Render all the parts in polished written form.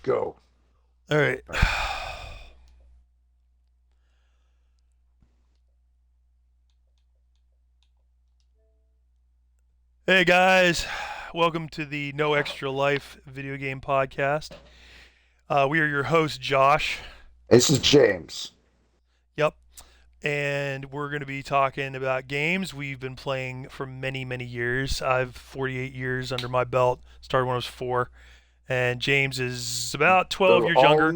Go. All right. All right. Hey guys, welcome to the No Extra Life video game podcast. We are your host, Josh. This is James. Yep. And we're going to be talking about games we've been playing for many, many years. I've 48 years under my belt, started when I was 4. And James is about 12 So, years younger.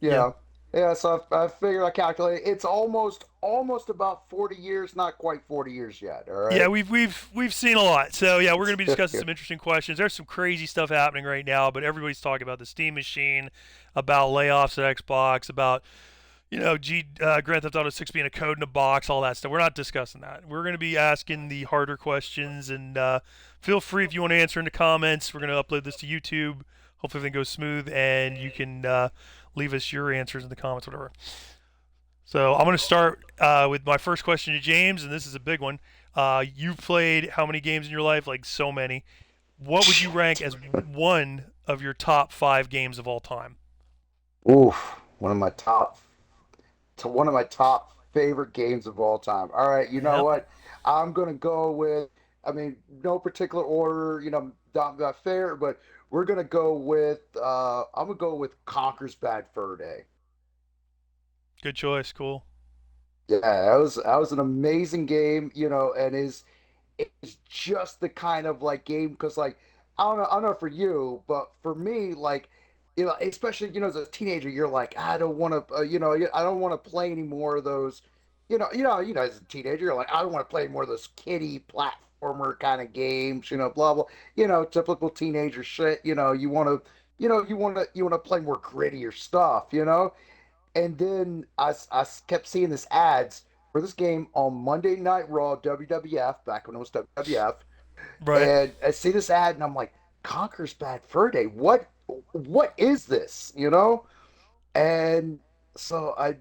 Yeah. yeah, yeah. So I figured I calculated it's almost about 40 years, not quite 40 years yet. All Yeah, right. we've seen a lot. So yeah, we're going to be discussing some interesting questions. There's some crazy stuff happening right now, but everybody's talking about the Steam machine, about layoffs at Xbox, about Grand Theft Auto 6 being a code in a box, all that stuff. We're not discussing that. We're going to be asking the harder questions, and feel free if you want to answer in the comments. We're going to upload this to YouTube. Hopefully everything goes smooth, and you can leave us your answers in the comments, whatever. So I'm going to start with my first question to James, and this is a big one. You've played how many games in your life? Like so many. What would you rank as one of your top 5 games of all time? Oof, one of my top favorite games of all time. All right, you know Yep. what? I'm gonna go with. I mean, no particular order. Not fair, but we're gonna go with. I'm gonna go with Conker's Bad Fur Day. Good choice. Cool. Yeah, that was an amazing game, and is just the kind of like game because like I don't know for you, but for me, like especially as a teenager, you're like I don't want to, I don't want to play any more of those, as a teenager, you're like I don't want to play more of those kiddie platformer kind of games, blah blah, typical teenager shit. You want to play more grittier stuff, and then I kept seeing this ads for this game on Monday Night Raw WWF back when it was WWF, Right. and I see this ad and I'm like, Conker's Bad Fur Day. What is this? And so I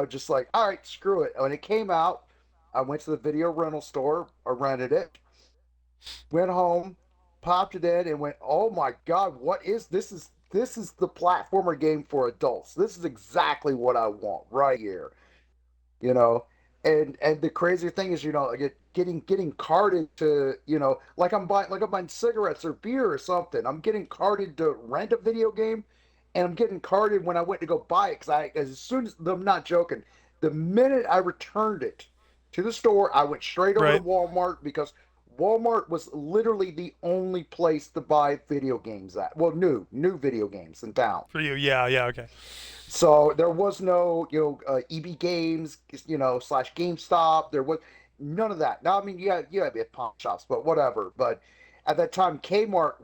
was just like, all right, screw it. When it came out, I went to the video rental store, I rented it, went home, popped it in, and went, "Oh my God, what is this? This is the platformer game for adults. This is exactly what I want right here." You know, and the crazier thing is, getting carded to, like I'm buying cigarettes or beer or something. I'm getting carded to rent a video game, and I'm getting carded when I went to go buy it because as soon as I'm not joking, the minute I returned it to the store, I went straight over to Right. Walmart because Walmart was literally the only place to buy video games at. Well, new video games in town. For you, yeah, yeah, okay. So there was no, EB Games, slash GameStop. There was none of that. Now, I mean, you had be at pawn shops, but whatever. But at that time, Kmart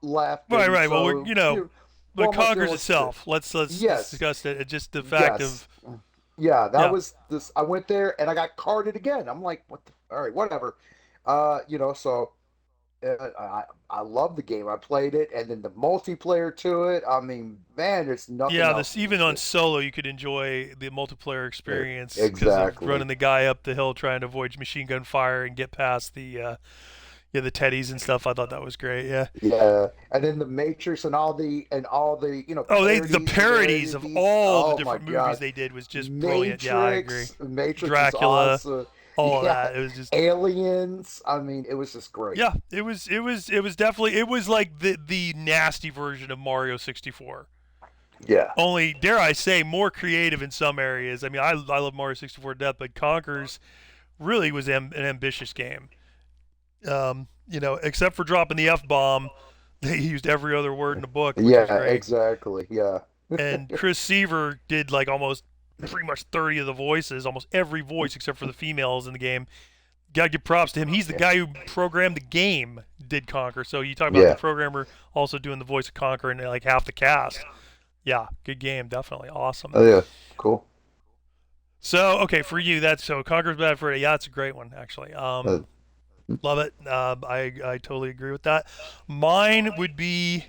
left, Right, and right. Well, so but it Walmart's the conquers only place. itself. Let's Yes, discuss it. Just the fact yes, of yeah. That yeah, was this. I went there and I got carded again. I'm like, what the? All right, whatever. So I love the game. I played it, and then the multiplayer to it. I mean, man, there's nothing yeah. else This even on that solo, you could enjoy the multiplayer experience because of exactly. running the guy up the hill trying to avoid machine gun fire and get past the teddies and stuff. I thought that was great. Yeah. Yeah, and then the Matrix and all the Oh, the parodies parodies related to of these. all the Oh my different movies God, they did was just brilliant. Yeah, I agree. Matrix was Dracula, awesome. all of Yeah, that. It was just Aliens. I mean, it was just great. yeah. It was definitely it was like the nasty version of Mario 64. Yeah, Only dare I say more creative in some areas. I mean, I love Mario 64 to death, but Conker's really was an ambitious game. Except for dropping the F bomb, they used every other word in the book, which was yeah, great. exactly. Yeah, And Chris Seaver did like almost pretty much 30 of the voices, almost every voice except for the females in the game. Gotta give props to him. He's the yeah, guy who programmed the game, did Conker. So you talk about the yeah. programmer also doing the voice of Conker and like half the cast. Yeah, good game, definitely awesome. Oh yeah, cool. So okay, for you, that's so Conker's Bad Fur Day. Yeah, that's a great one actually. Uh, Love it. I totally agree with that. Mine would be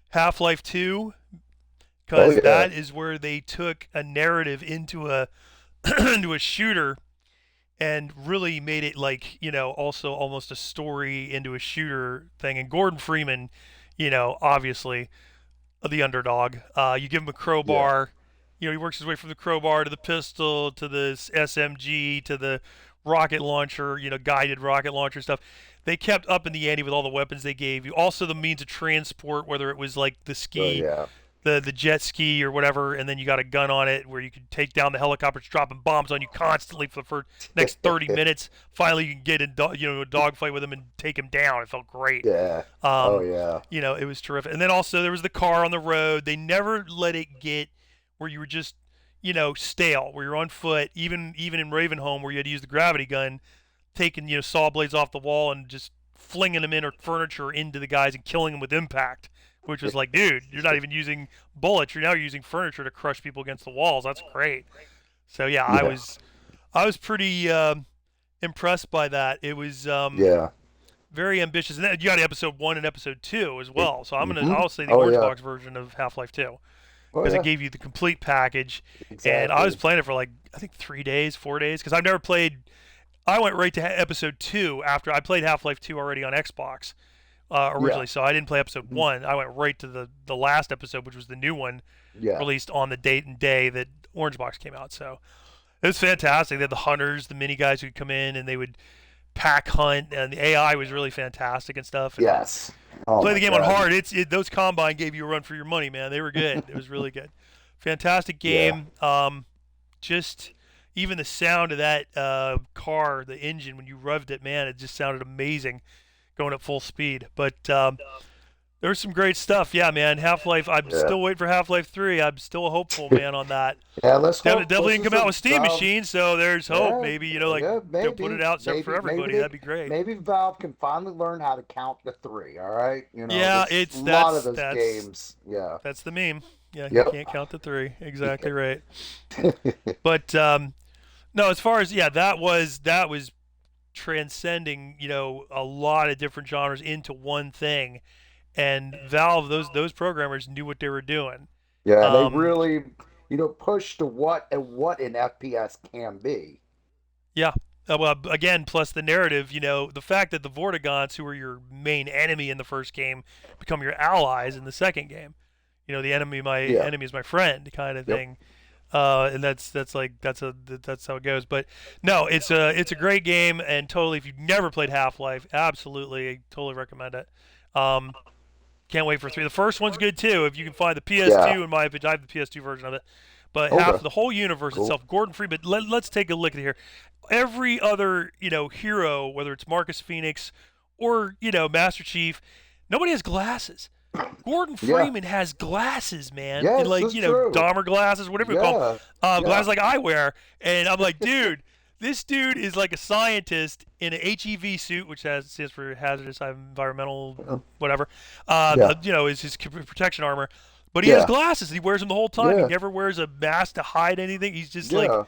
Half Life Two oh because yeah, that is where they took a narrative into a into a shooter and really made it like also almost a story into a shooter thing. And Gordon Freeman, obviously the underdog. You give him a Yeah. crowbar. He works his way from the crowbar to the pistol to the SMG to the rocket launcher. Guided rocket launcher stuff. They kept up in the ante with all the weapons they gave you. Also, the means of transport, whether it was like the Oh ski, yeah. the jet ski or whatever, and then you got a gun on it where you can take down the helicopters, dropping bombs on you constantly for the first next 30 minutes. Finally, you can get in a dogfight with him and take him down. It felt great. Yeah. Oh Um, yeah. it was terrific. And then also there was the car on the road. They never let it get where you were just, stale, where you're on foot. Even in Ravenholm, where you had to use the gravity gun, taking saw blades off the wall and just flinging them in or furniture into the guys and killing them with impact. Which was like, dude, you're not even using bullets. You're now using furniture to crush people against the walls. That's great. So yeah, I Yeah. was I was pretty impressed by that. It was Yeah. very ambitious. And then you got episode 1 and episode 2 as well. So Mm-hmm. I'll say the Oh Orange yeah. Box version of Half-Life 2 Oh because it yeah. gave you the complete package. And I was Exactly. playing it for like I think 3 days, 4 days because I've never played. I went right to episode 2 after I played Half-Life 2 already on Xbox Yeah. originally. So I didn't play episode Mhm. 1. I went right to the last episode, which was the new one Yeah. released on the date and day that Orange Box came out. So it was fantastic. They had the hunters, the mini guys who'd come in and they would pack hunt, and the AI was really fantastic and stuff. And Yes. Oh play the my game on God. hard. Those combine gave you a run for your money, man. They were good. It was really good. Fantastic Yeah. game. Just even the sound of that car, the engine when you revved it, man, it just sounded amazing going at full speed. But there was some great stuff. Yeah, man. Half Life. I'm Yeah. still waiting for Half Life 3. I'm still hopeful, man, on that. Yeah. Let's hope. Definitely Let's didn't just come out with Steam Valve. Machine, so there's hope. Yeah. Maybe Yeah. put it Maybe. out separate for Maybe everybody. they. That'd be great. Maybe Valve can finally learn how to count to three. All right. Yeah, This a it's lot of that's those that's games. Yeah. that's the meme. Yeah, you Yep. can't count to 3. Exactly right. But no, as far as that was transcending a lot of different genres into one thing, and Valve those programmers knew what they were doing. Yeah. They Um, really, push to what an FPS can be. yeah. Well, again, plus the narrative, the fact that the Vortigaunts, who were your main enemy in the first game, become your allies in the second game. The my Yeah. enemy is my friend, kind of Yep. thing. And that's how it goes. But no, it's a great game, and totally, if you've never played Half Life, absolutely, I totally recommend it. Um, can't wait for 3. The first one's good too. If you can find the Yeah. PS2, in my opinion, I have the PS2 version of it. But half Okay. the whole universe Cool. itself, Gordon Freeman. Let's take a look at here. Every other hero, whether it's Marcus Phoenix or Master Chief, nobody has glasses. Gordon Yeah. Freeman has glasses, man, and Yes, like that's true. Dahmer glasses, whatever you call them, Yeah. glasses Yeah. like I wear. And I'm like, dude, this dude is like a scientist in an HEV suit, which stands for hazardous environmental whatever. Yeah. Is his protection armor. But he has Yeah. glasses. He wears them the whole time. He Yeah. never wears a mask to hide anything. He's just like Yeah.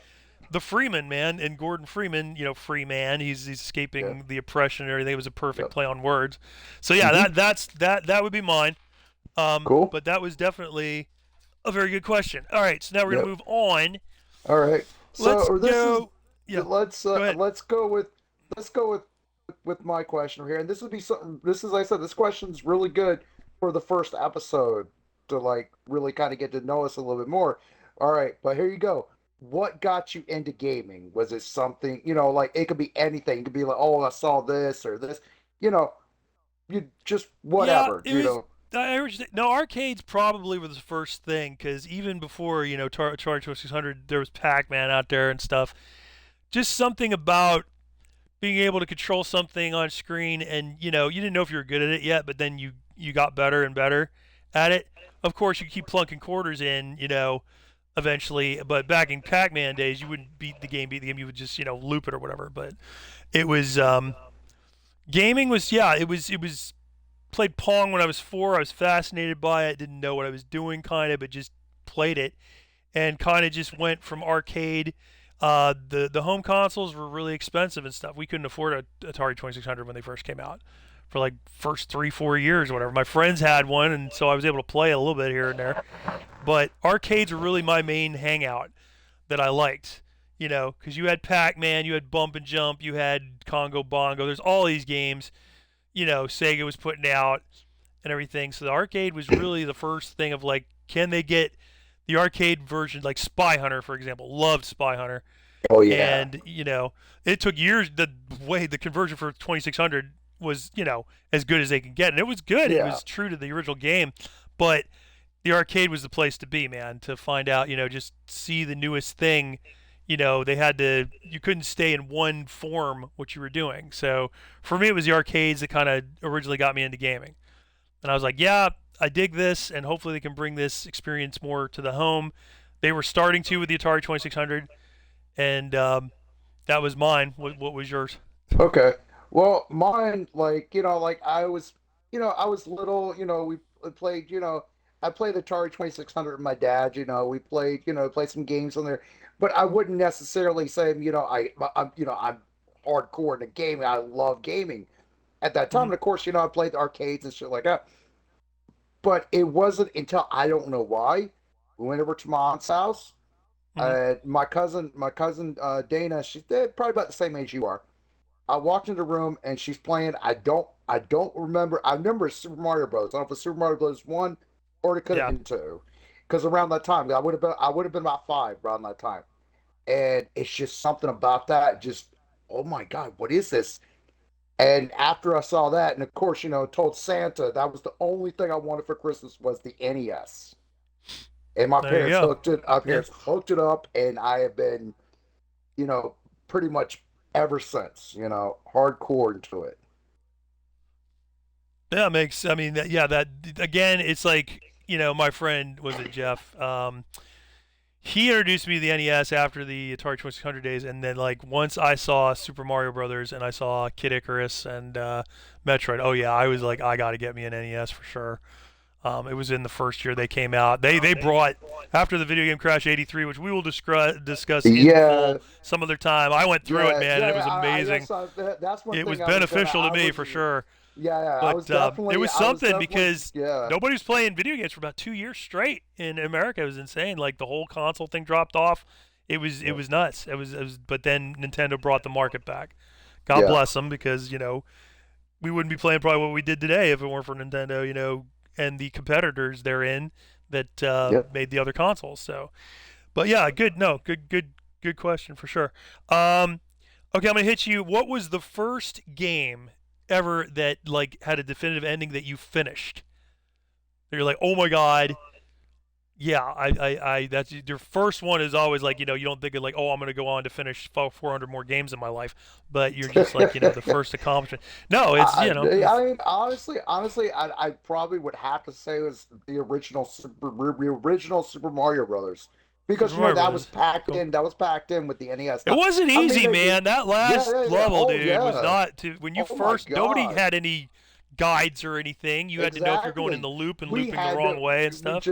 the Freeman man, and Gordon Freeman, free man. He's Yeah. escaping the oppression and everything. It was a perfect Yep. play on words. So yeah, Hmm. that would be mine. Cool. But that was definitely a very good question. All right, so now we're gonna Yep. move on. All right. Let's So this is go. Yeah, let's go ahead. let's go with my question here, and this would be something. This is, like I said, this question's really good for the first episode to like really kind of get to know us a little bit more. All right, but here you go. What got you into gaming? Was it something, like it could be anything. It could be like, oh, I saw this or this, you know, you just Yeah, whatever, it was. No, arcades probably were the first thing because even before Atari 2600, there was Pac-Man out there and stuff. Just something about being able to control something on screen, and you didn't know if you were good at it yet, but then you got better and better at it. Of course, you keep plunking quarters in, eventually. But back in Pac-Man days, you wouldn't beat the game. You would just loop it or whatever. But it was gaming was yeah, it was played Pong when I was 4. I was fascinated by it. Didn't know what I was doing, kind of, but just played it, and kind of just went from arcade. The home consoles were really expensive and stuff. We couldn't afford a Atari 2600 when they first came out for like first 3-4 years or whatever. My friends had one, and so I was able to play a little bit here and there. But arcades were really my main hangout that I liked. Because you had Pac-Man, you had Bump and Jump, you had Congo Bongo. There's all these games Sega was putting out, and everything. So the arcade was really the first thing of like, can they get the arcade version, like Spy Hunter, for example? Loved Spy Hunter, Oh yeah. and it took years. The conversion for 2600 was as good as they could get, and it was good. It Yeah. was true to the original game, but the arcade was the place to be, man, to find out, just see the newest thing. You couldn't stay in one form what you were doing. So for me, it was the arcades that kind of originally got me into gaming. And I was like, yeah, I dig this, and hopefully they can bring this experience more to the home. They were starting to with the Atari 2600, and that was mine. What was yours? Okay. Well, mine, like, like I was little, we played, I played Atari 2600 with my dad, we played, played some games on there, but I wouldn't necessarily say, I'm hardcore into gaming. I love gaming at that time. Mm-hmm. And of course, I played the arcades and shit like that. But it wasn't until I don't know why we went over to my aunt's house. Mm-hmm. My cousin Dana, she's probably about the same age you are. I walked into the room and she's playing. I don't remember. I remember Super Mario Bros. I don't know if it's Super Mario Bros. One or it could have Yeah. been two, because around that time I would have been about five around that time, and it's just something about that. Just, oh my God, what is this? And after I saw that, and of course, told Santa that was the only thing I wanted for Christmas was the NES. And my There you parents go. hooked it. Our Yeah. parents hooked it up, and I have been, you know, pretty much ever since, hardcore into it. Yeah, it makes. I mean, yeah. That again, it's like my friend was it Jeff. He introduced me to the NES after the Atari 2600 days, and then like once I saw Super Mario Brothers and I saw Kid Icarus and Metroid, oh yeah, I was like, I got to get me an NES for sure. It was in the first year they came out. They brought after the Video Game Crash '83, which we will discuss in full Yeah, some other time. I went through it, yeah, man, and it yeah. was amazing. That's one It was thing I was gonna. beneficial to I me was for sure. Yeah, yeah. I was But it definitely. was I was something definitely. because Yeah, nobody was playing video games for about 2 years straight in America. It was insane. Like the whole console thing dropped off. It yeah, was nuts. It was. But then Nintendo brought the market back. God yeah, bless them because we wouldn't be playing probably what we did today if it weren't for Nintendo. And the competitors they're in that yeah. made the other consoles. So, but yeah, good. No, good question for sure. Um, okay, I'm gonna hit you. What was the first game ever that like had a definitive ending that you finished? That you're like, oh my god, yeah, that's your first one is always like, you don't think of like, oh, I'm gonna go on to finish 400 more games in my life, but you're just like, the first accomplishment. No, it's I mean, honestly, I probably would have to say it was the original Super Mario Brothers, Super because Mario that was Brothers. packed Cool. in. That was packed in with the NES. It Now, wasn't I mean, easy, man. That yeah, last yeah, yeah. level, Oh dude, was yeah. not to when you Oh my first. Nobody God. had any guides or anything. You had to know if you're going in Exactly. the loop and We looping the had to, wrong way and we stuff.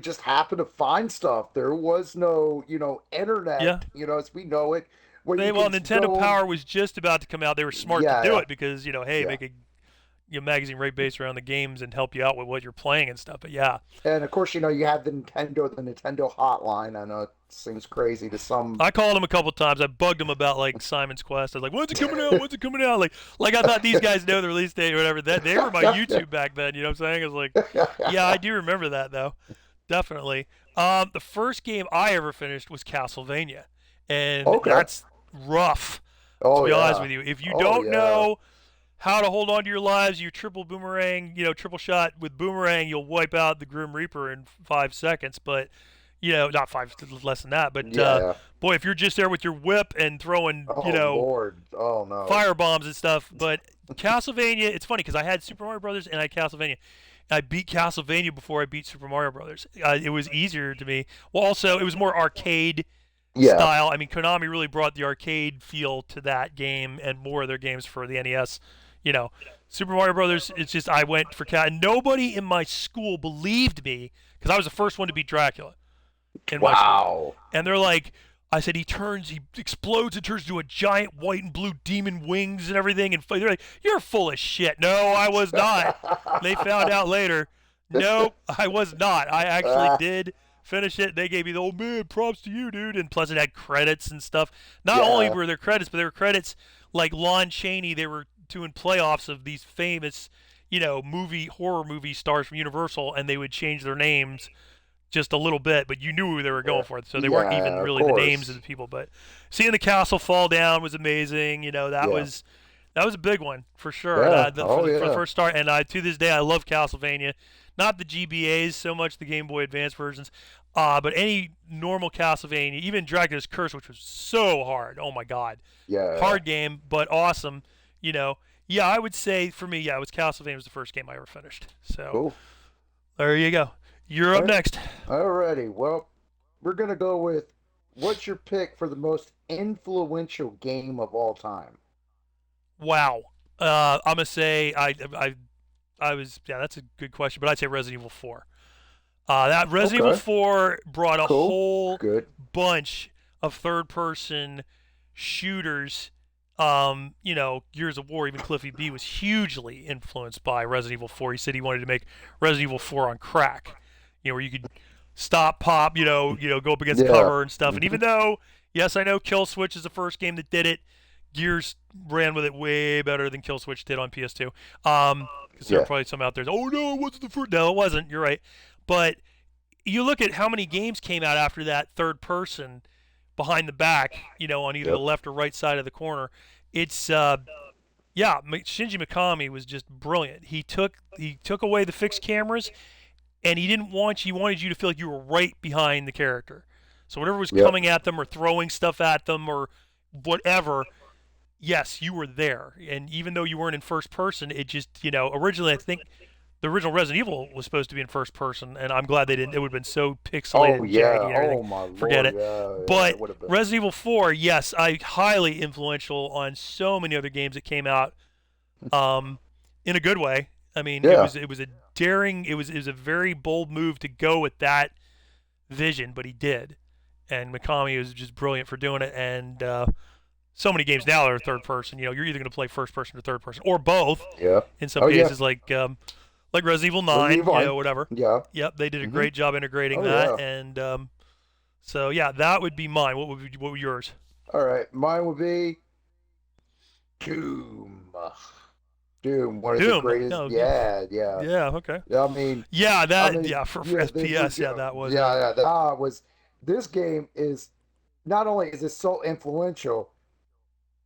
just happened to find stuff. There was no, Yeah. internet, as we know it, where you Well, can Nintendo go. Power was just about to come out. They were smart to Yeah, do yeah, it because hey, yeah. make a magazine right based around the games and help you out with what you're playing and stuff. But yeah, And of course, you have the Nintendo hotline. I know it seems crazy to some. I called him a couple times. I bugged him about like Simon's Quest. I was like, "When's it coming out? When's it coming out?" Like I thought these guys know the release date or whatever. That they were my YouTube back then. You know what I'm saying? I was like, yeah, I do remember that though, definitely. The first game I ever finished was Castlevania, and Okay. that's rough. To Oh be honest yeah. with you, if you Oh don't yeah. know how to hold on to your lives, you triple boomerang, triple shot with boomerang, you'll wipe out the Grim Reaper in 5 seconds. But not five, less than that. But Yeah, yeah. boy, if you're just there with your whip and throwing, Oh Lord. Oh no. fire bombs and stuff. But Castlevania, it's funny because I had Super Mario Brothers and I had Castlevania. I beat Castlevania before I beat Super Mario Brothers. It was easier to me. Well, also it was more arcade Yeah. style. I mean, Konami really brought the arcade feel to that game and more of their games for the NES. You know, Super Mario Brothers. It's just I went for cat. Nobody in my school believed me because I was the first one to beat Dracula in my school. Wow. And they're like, I said, he explodes and turns into a giant white and blue demon wings and everything. And they're like, you're full of shit. No, I was not. They found out later. No, I was not. I actually did finish it. They gave me the old man, props to you, dude. And plus, it had credits and stuff. Not only Yeah. were there credits, but there were credits like Lon Chaney. They were doing playoffs of these famous, horror movie stars from Universal, and they would change their names just a little bit, but you knew who they were Yeah. going for. So they weren't even Yeah, of really the names of course. the people. But seeing the castle fall down was amazing. Yeah. That was a big one for sure. Yeah. For Oh the yeah. first start, and to this day I love Castlevania. Not the GBAs so much, the Game Boy Advance versions, but any normal Castlevania, even Dracula's Curse, which was so hard. Oh my God, Yeah. hard game, but awesome. You know, yeah, I would say for me, yeah, it was Castlevania was the first game I ever finished. So Cool. there you go. You're All up right. next. Alrighty. Well, we're gonna go with what's your pick for the most influential game of all time? Wow. I'm gonna say I was yeah, that's a good question, but I'd say Resident Evil 4. That Resident Evil Okay. 4 brought a Cool. whole Good. bunch of third-person shooters. Gears of War, even Cliffy B was hugely influenced by Resident Evil 4. He said he wanted to make Resident Evil 4 on crack, where you could stop, pop, go up against Yeah. cover and stuff. And Hmm. even though, yes, I know Kill Switch is the first game that did it, Gears ran with it way better than Kill Switch did on PS2. Because there are Yeah. probably some out there. Oh no, it wasn't the first. No, it wasn't. You're right. But you look at how many games came out after that third person behind the back, on either the Yep. left or right side of the corner. It's yeah, Shinji Mikami was just brilliant. He took away the fixed cameras, and he wanted you to feel like you were right behind the character. So whatever was Yep. coming at them or throwing stuff at them or whatever, yes, you were there. And even though you weren't in first person, it just, originally I think the original Resident Evil was supposed to be in first person, and I'm glad they didn't. It would have been so pixelated Oh and jaggy yeah. and everything. Oh my Forget lord. it. Yeah. Yeah. It But would have been. Resident Evil 4, yes, I highly influential on so many other games that came out, um, in a good way. I mean, it Yeah. was it was a daring, it was a very bold move to go with that vision, but he did, and Mikami was just brilliant for doing it. And so many games now are third person. You're either going to play first person or third person or both. Yeah. In some Oh yeah. cases, like Resident Evil Resident 9, Evil 9. whatever. Yeah. Yep, they did a Hmm. great job integrating Oh that, yeah. and so yeah, that would be mine. What were yours? All right. Mine would be Doom. Doom. One of the Doom. greatest. No, Yeah. Yeah. yeah, okay. Yeah. I mean. Yeah, I that mean. yeah for Yeah. FPS, yeah, that was Yeah. Yeah. That was. This game is not only is it so influential,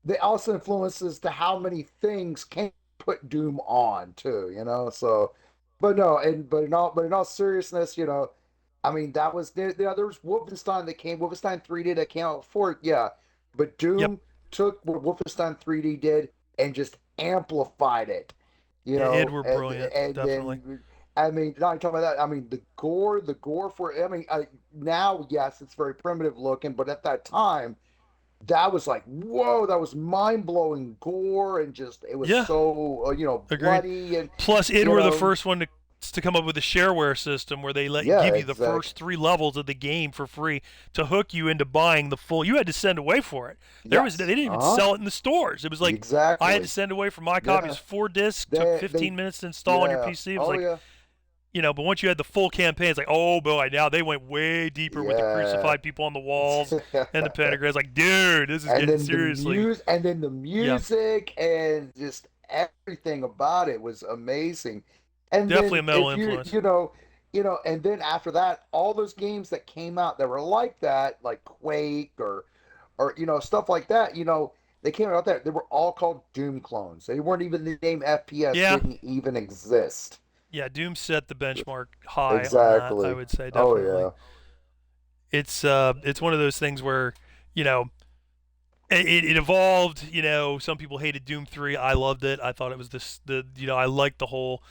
they also influences to how many things can put Doom on too, So, but no, but in all seriousness, I mean that was there was Wolfenstein that came Wolfenstein 3D that came out before it, yeah, but Yep, Doom took what Wolfenstein 3D did and just amplified it, it were and brilliant, definitely. then. I mean, not talking about that. I mean, the gore for. I mean, now yes, it's very primitive looking, but at that time, that was like whoa, that was mind-blowing gore and just it was Yeah, so agreed. bloody and Plus, it you were the know first one to come up with a shareware system where they yeah, give you the exactly, first three levels of the game for free to hook you into buying the full. You had to send away for it. They yes, didn't even sell it in the stores. It was like I had to exactly, send away for my yeah, copies 4 discs. Took they 15 minutes to install on your yeah, PC. It was oh like yeah, but once you had the full campaign, it's like, oh boy, now they went way deeper with the yeah. crucified people on the walls and the pentagrams. Like, dude, this is and getting then seriously. the Yeah, music and just everything about it was amazing. And definitely then a metal if you influence. and then after that, all those games that came out that were like that, like Quake or stuff like that, they came out there. They were all called Doom clones. They weren't even the name FPS Yeah, didn't even exist. yeah, Doom set the benchmark high on that. I Exactly. would say Oh definitely. yeah. It's one of those things where you know it evolved. Some people hated Doom 3. I loved it. I thought it was I liked the whole.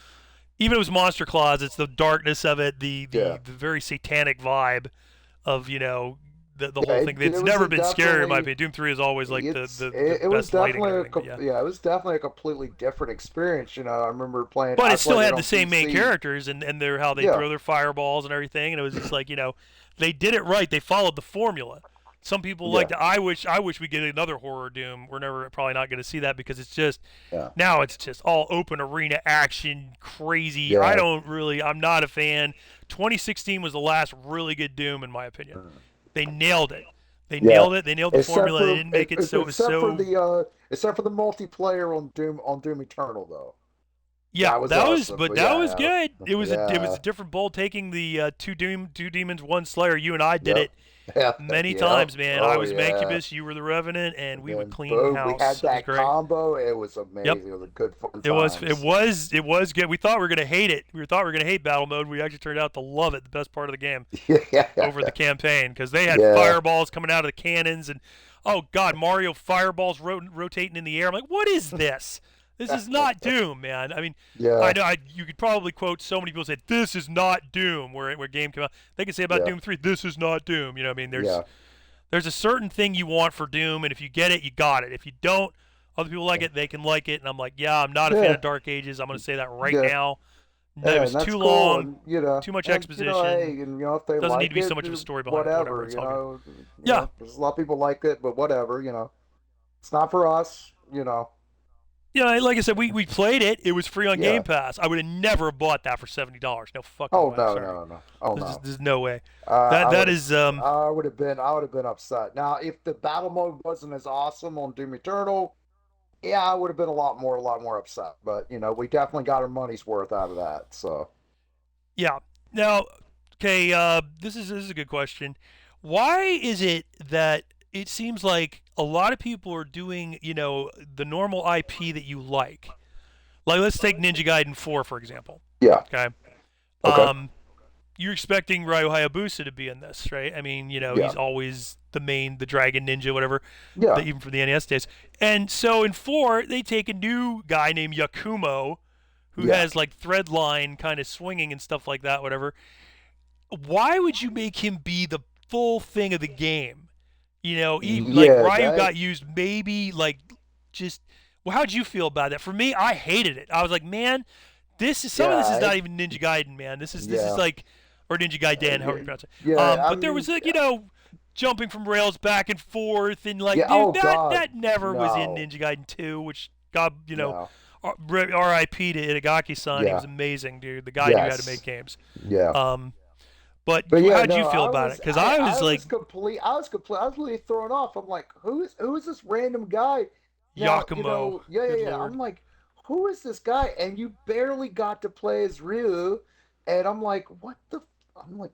Even if it was Monster Closets, the darkness of it, Yeah. the very satanic vibe of the Yeah. whole It, thing. it It's was never a been scary in my definitely opinion. Doom 3 is always like the it was best lighting and definitely everything. But yeah. yeah, it was definitely a completely different experience. I remember playing. But I it still played it had the on same main PC. characters and their how they Yeah. throw their fireballs and everything, and it was just like they did it right. They followed the formula. Some people like Yeah. to. I wish we get another horror Doom. We're never probably not going to see that because it's just Yeah. now it's just all open arena action, crazy. Yeah. I'm not a fan. 2016 was the last really good Doom in my opinion. They nailed it. They Yeah. nailed it. They nailed the formula. They didn't make it so it was except for so. the except for the multiplayer on Doom Eternal though. Yeah, That was that was, awesome. but that was Yeah, good. It was yeah, a different bowl taking the two demons, one Slayer. You and I did yep, it yeah, many yep. times, man. I Oh was yeah. Mancubus, you were the Revenant, and And we would then clean boom, we had house. It was that great. combo. It was Yep. amazing. It was a good fun It was it times. was it was good. We thought we were gonna hate it. We thought we were gonna hate battle mode. We actually turned out to love it. The best part of the game Yeah, over the campaign because they had yeah, fireballs coming out of the cannons and oh god, Mario fireballs rotating in the air. I'm like, what is this? This is not Doom, man. I mean, I yeah, know you could probably quote so many people say this is not Doom where game came out. They could say about yeah, Doom 3, this is not Doom. You know, what I mean, yeah. there's a certain thing you want for Doom, and if you get it, you got it. If you don't, other people like it, they can like it. And I'm like, yeah, I'm not a fan Yeah, of Dark Ages. I'm gonna say that right yeah, now. No, it yeah, was and that's too cool. long, And too much hey, exposition. and if they Doesn't need to like be so it, much of a story behind it. Whatever, whatever. it's all good. Yeah, There's a lot of people like it, but whatever. It's not for us. yeah. Like I said, we played it. It was free on Game Yeah. Pass. I would have never bought that for $70. No fucking Oh way. no, Sorry. no, no. Oh This is no. there's no way. I That would have, is I would have been upset. Now, if the battle mode wasn't as awesome on Doom Eternal, yeah, I would have been a lot more upset. But we definitely got our money's worth out of that. So yeah. Now, okay. This is a good question. Why is it that it seems like a lot of people are doing the normal IP that you like? Like let's take Ninja Gaiden 4 for example. yeah, Okay. okay, Um, you're expecting Ryu Hayabusa to be in this, right? I mean, yeah, he's always the dragon ninja, whatever, yeah, even from the NES days. And so in 4, they take a new guy named Yakumo, who yeah, has like thread line kind of swinging and stuff like that, whatever. Why would you make him be the full thing of the game? Even, like yeah. Ryu That got used maybe like just. Well, how'd you feel about that? For me, I hated it. I was like, man, some of this yeah, is not even Ninja Gaiden, man. This is yeah, like, or Ninja Gaiden, however yeah, you pronounce it. yeah. I But there was mean, like jumping from rails back and forth and like, yeah. dude, Oh that God, never was in no, Ninja Gaiden 2, which God, no. R.I.P. to Itagaki-san. He was Yeah, amazing, dude. The guy knew how to make yes, games. yeah. Um, but But yeah, how'd you no, feel I about it? was Because I was I like, was complete I was really thrown off. I'm like, who is this random guy? Now, Yakumo. yeah, yeah, Good yeah. lord. I'm like, who is this guy? And you barely got to play as Ryu, and I'm like, I'm like,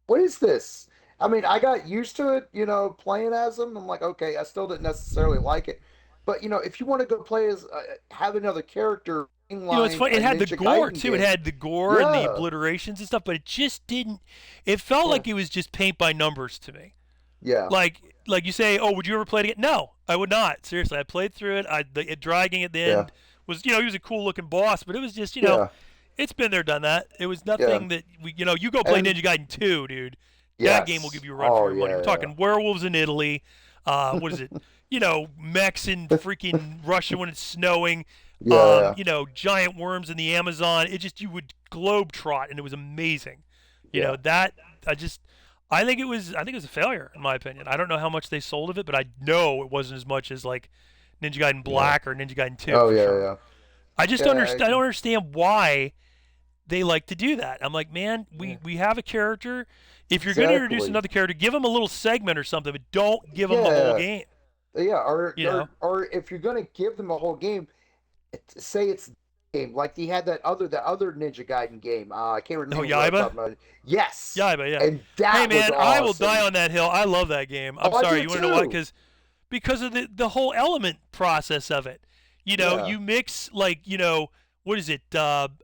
what is this? I mean, I got used to it, playing as him. I'm like, okay, I still didn't necessarily like it, but if you want to go play as have another character It's inline funny. a It had the Ninja gore Gaiden too. It game, had the gore and the yeah, obliterations and stuff, but it just didn't. It felt yeah, like it was just paint by numbers to me. yeah, Like you say, oh, would you ever play it again? No, I would not. Seriously, I played through it. Dragging at the yeah, end was, he was a cool looking boss, but it was just, yeah, it's been there, done that. It was yeah, nothing that you go play and Ninja Gaiden 2, dude. That game will yes, give you a run for oh your money. We're yeah, talking werewolves in Italy. What is it? Mechs in freaking Russia when it's snowing. yeah, Giant worms in the Amazon. You would globe trot, and it was amazing. yeah, That I think it was a failure in my opinion. I don't know how much they sold of it, but I know it wasn't as much as like Ninja Gaiden yeah. Black or Ninja Gaiden 2 Oh for yeah, sure. yeah, I just yeah, understand. I don't understand why they like to do that. I'm like, man, yeah. we have a character. If you're going to introduce Exactly. another character, give him a little segment or something, but don't give him the whole Yeah, game. yeah. You know? Or if you're gonna give them a whole game, say it's game like he had that other Ninja Gaiden game. I can't Oh, remember what I'm Yaiba? talking about. Yes, Yaiba, yeah. and Hey, that was man, I will die awesome. on that hill. I love that game. I'm Oh, I sorry. do You want to know why? too. Because of the whole element process of it. Yeah, You mix like what is it?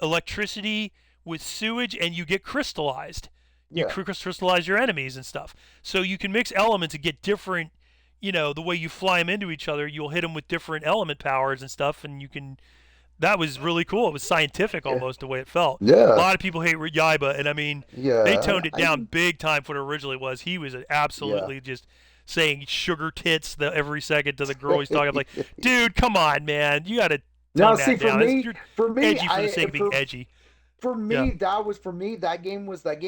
Electricity with sewage, and you get crystallized. You yeah, crystallize your enemies and stuff. So you can mix elements and get different. The way you fly them into each other, you'll hit them with different element powers and stuff, and you can. That was really cool. It was scientific yeah, almost the way it felt. A yeah, lot of people hate Yaiba, and I mean, they yeah. toned it down big time for what it originally was. He was Yeah. absolutely just saying sugar tits every second to the girl he's talking. I'm like, dude, come on, man, you got to Now, tone see, that down. You're for me, edgy for the sake of being edgy. for Yeah. me, that game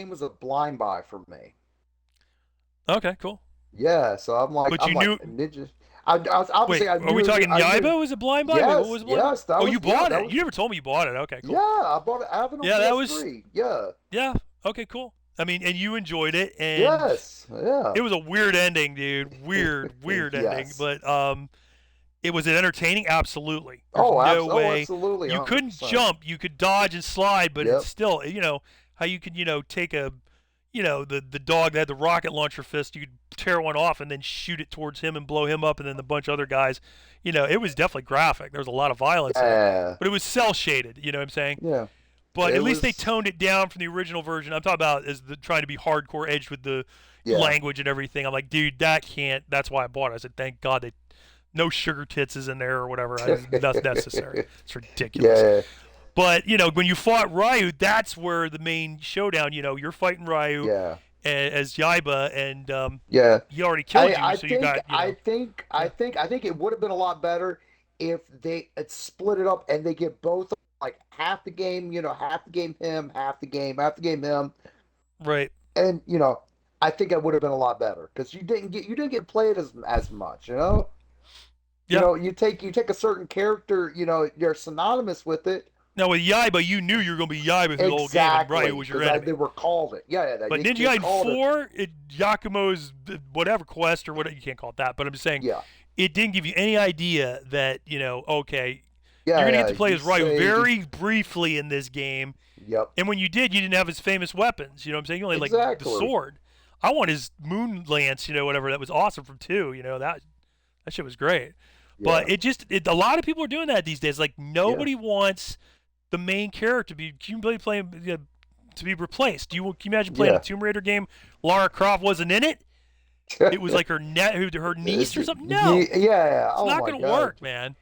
was a blind buy for me. Okay, cool. Yeah, so But I'm you like knew. Ninja. I was Wait, obviously are we talking I knew. Yaiba? Was it blind buy? Wait, what Yes, was it blind buy? yes, that Oh, was you bought that it. was You never told me you bought it. Okay, yeah. cool. I bought it. I have it on Yeah, that was. PS3. Yeah. Yeah. Okay, cool. I mean, and you enjoyed it, and Yes. Yeah. it was a weird ending, dude. Weird ending. Yes. But Was it entertaining? Absolutely. There's no way. Absolutely, You couldn't 100%. jump. You could dodge and slide, but it's Yep. still, how you could, take the dog that had the rocket launcher fist. You could tear one off and then shoot it towards him and blow him up, and then a bunch of other guys. It was definitely graphic. There was a lot of violence in it, Yeah. but it was cell shaded. You know what I'm saying? Yeah. But It at least they was. toned it down from the original version. I'm talking about trying to be hardcore edged with the Yeah. language and everything. I'm like, dude, that can't. That's why I bought it. I said, thank God they no sugar tits is in there or whatever. That's necessary. It's ridiculous. Yeah. But when you fought Ryu, that's where the main showdown. You're fighting Ryu Yeah. as Yaiba, and Yeah. he already killed you, I so you think got yeah. I think it would have been a lot better if they had split it up and they get both like half the game, half the game him, half the game him, Right. and I think it would have been a lot better because you didn't play it as much, Yeah. You take a certain character, you're synonymous with it. Now with Yaiba, you knew you were going to be Yaiba through the whole game, and Exactly, Ryu was your because enemy. they were called it. Yeah, But they Ninja Gaiden called it. 4, Yakumo's whatever quest or whatever, you can't call it that, but I'm just saying Yeah, it didn't give you any idea that, okay, yeah, you're going to yeah. get to play You as Ryu say, very briefly in this game. yep, And when you did, you didn't have his famous weapons. You know what I'm saying? You only like the exactly. sword. I want his moon lance, whatever. That was awesome from 2. That shit was great. Yeah, But a lot of people are doing that these days. Like yeah. nobody wants the main character to be replaced. Can you imagine playing a Yeah. Tomb Raider game? Lara Croft wasn't in it. It was like her niece or something. No, Yeah. it's Oh not my going to God. work, man.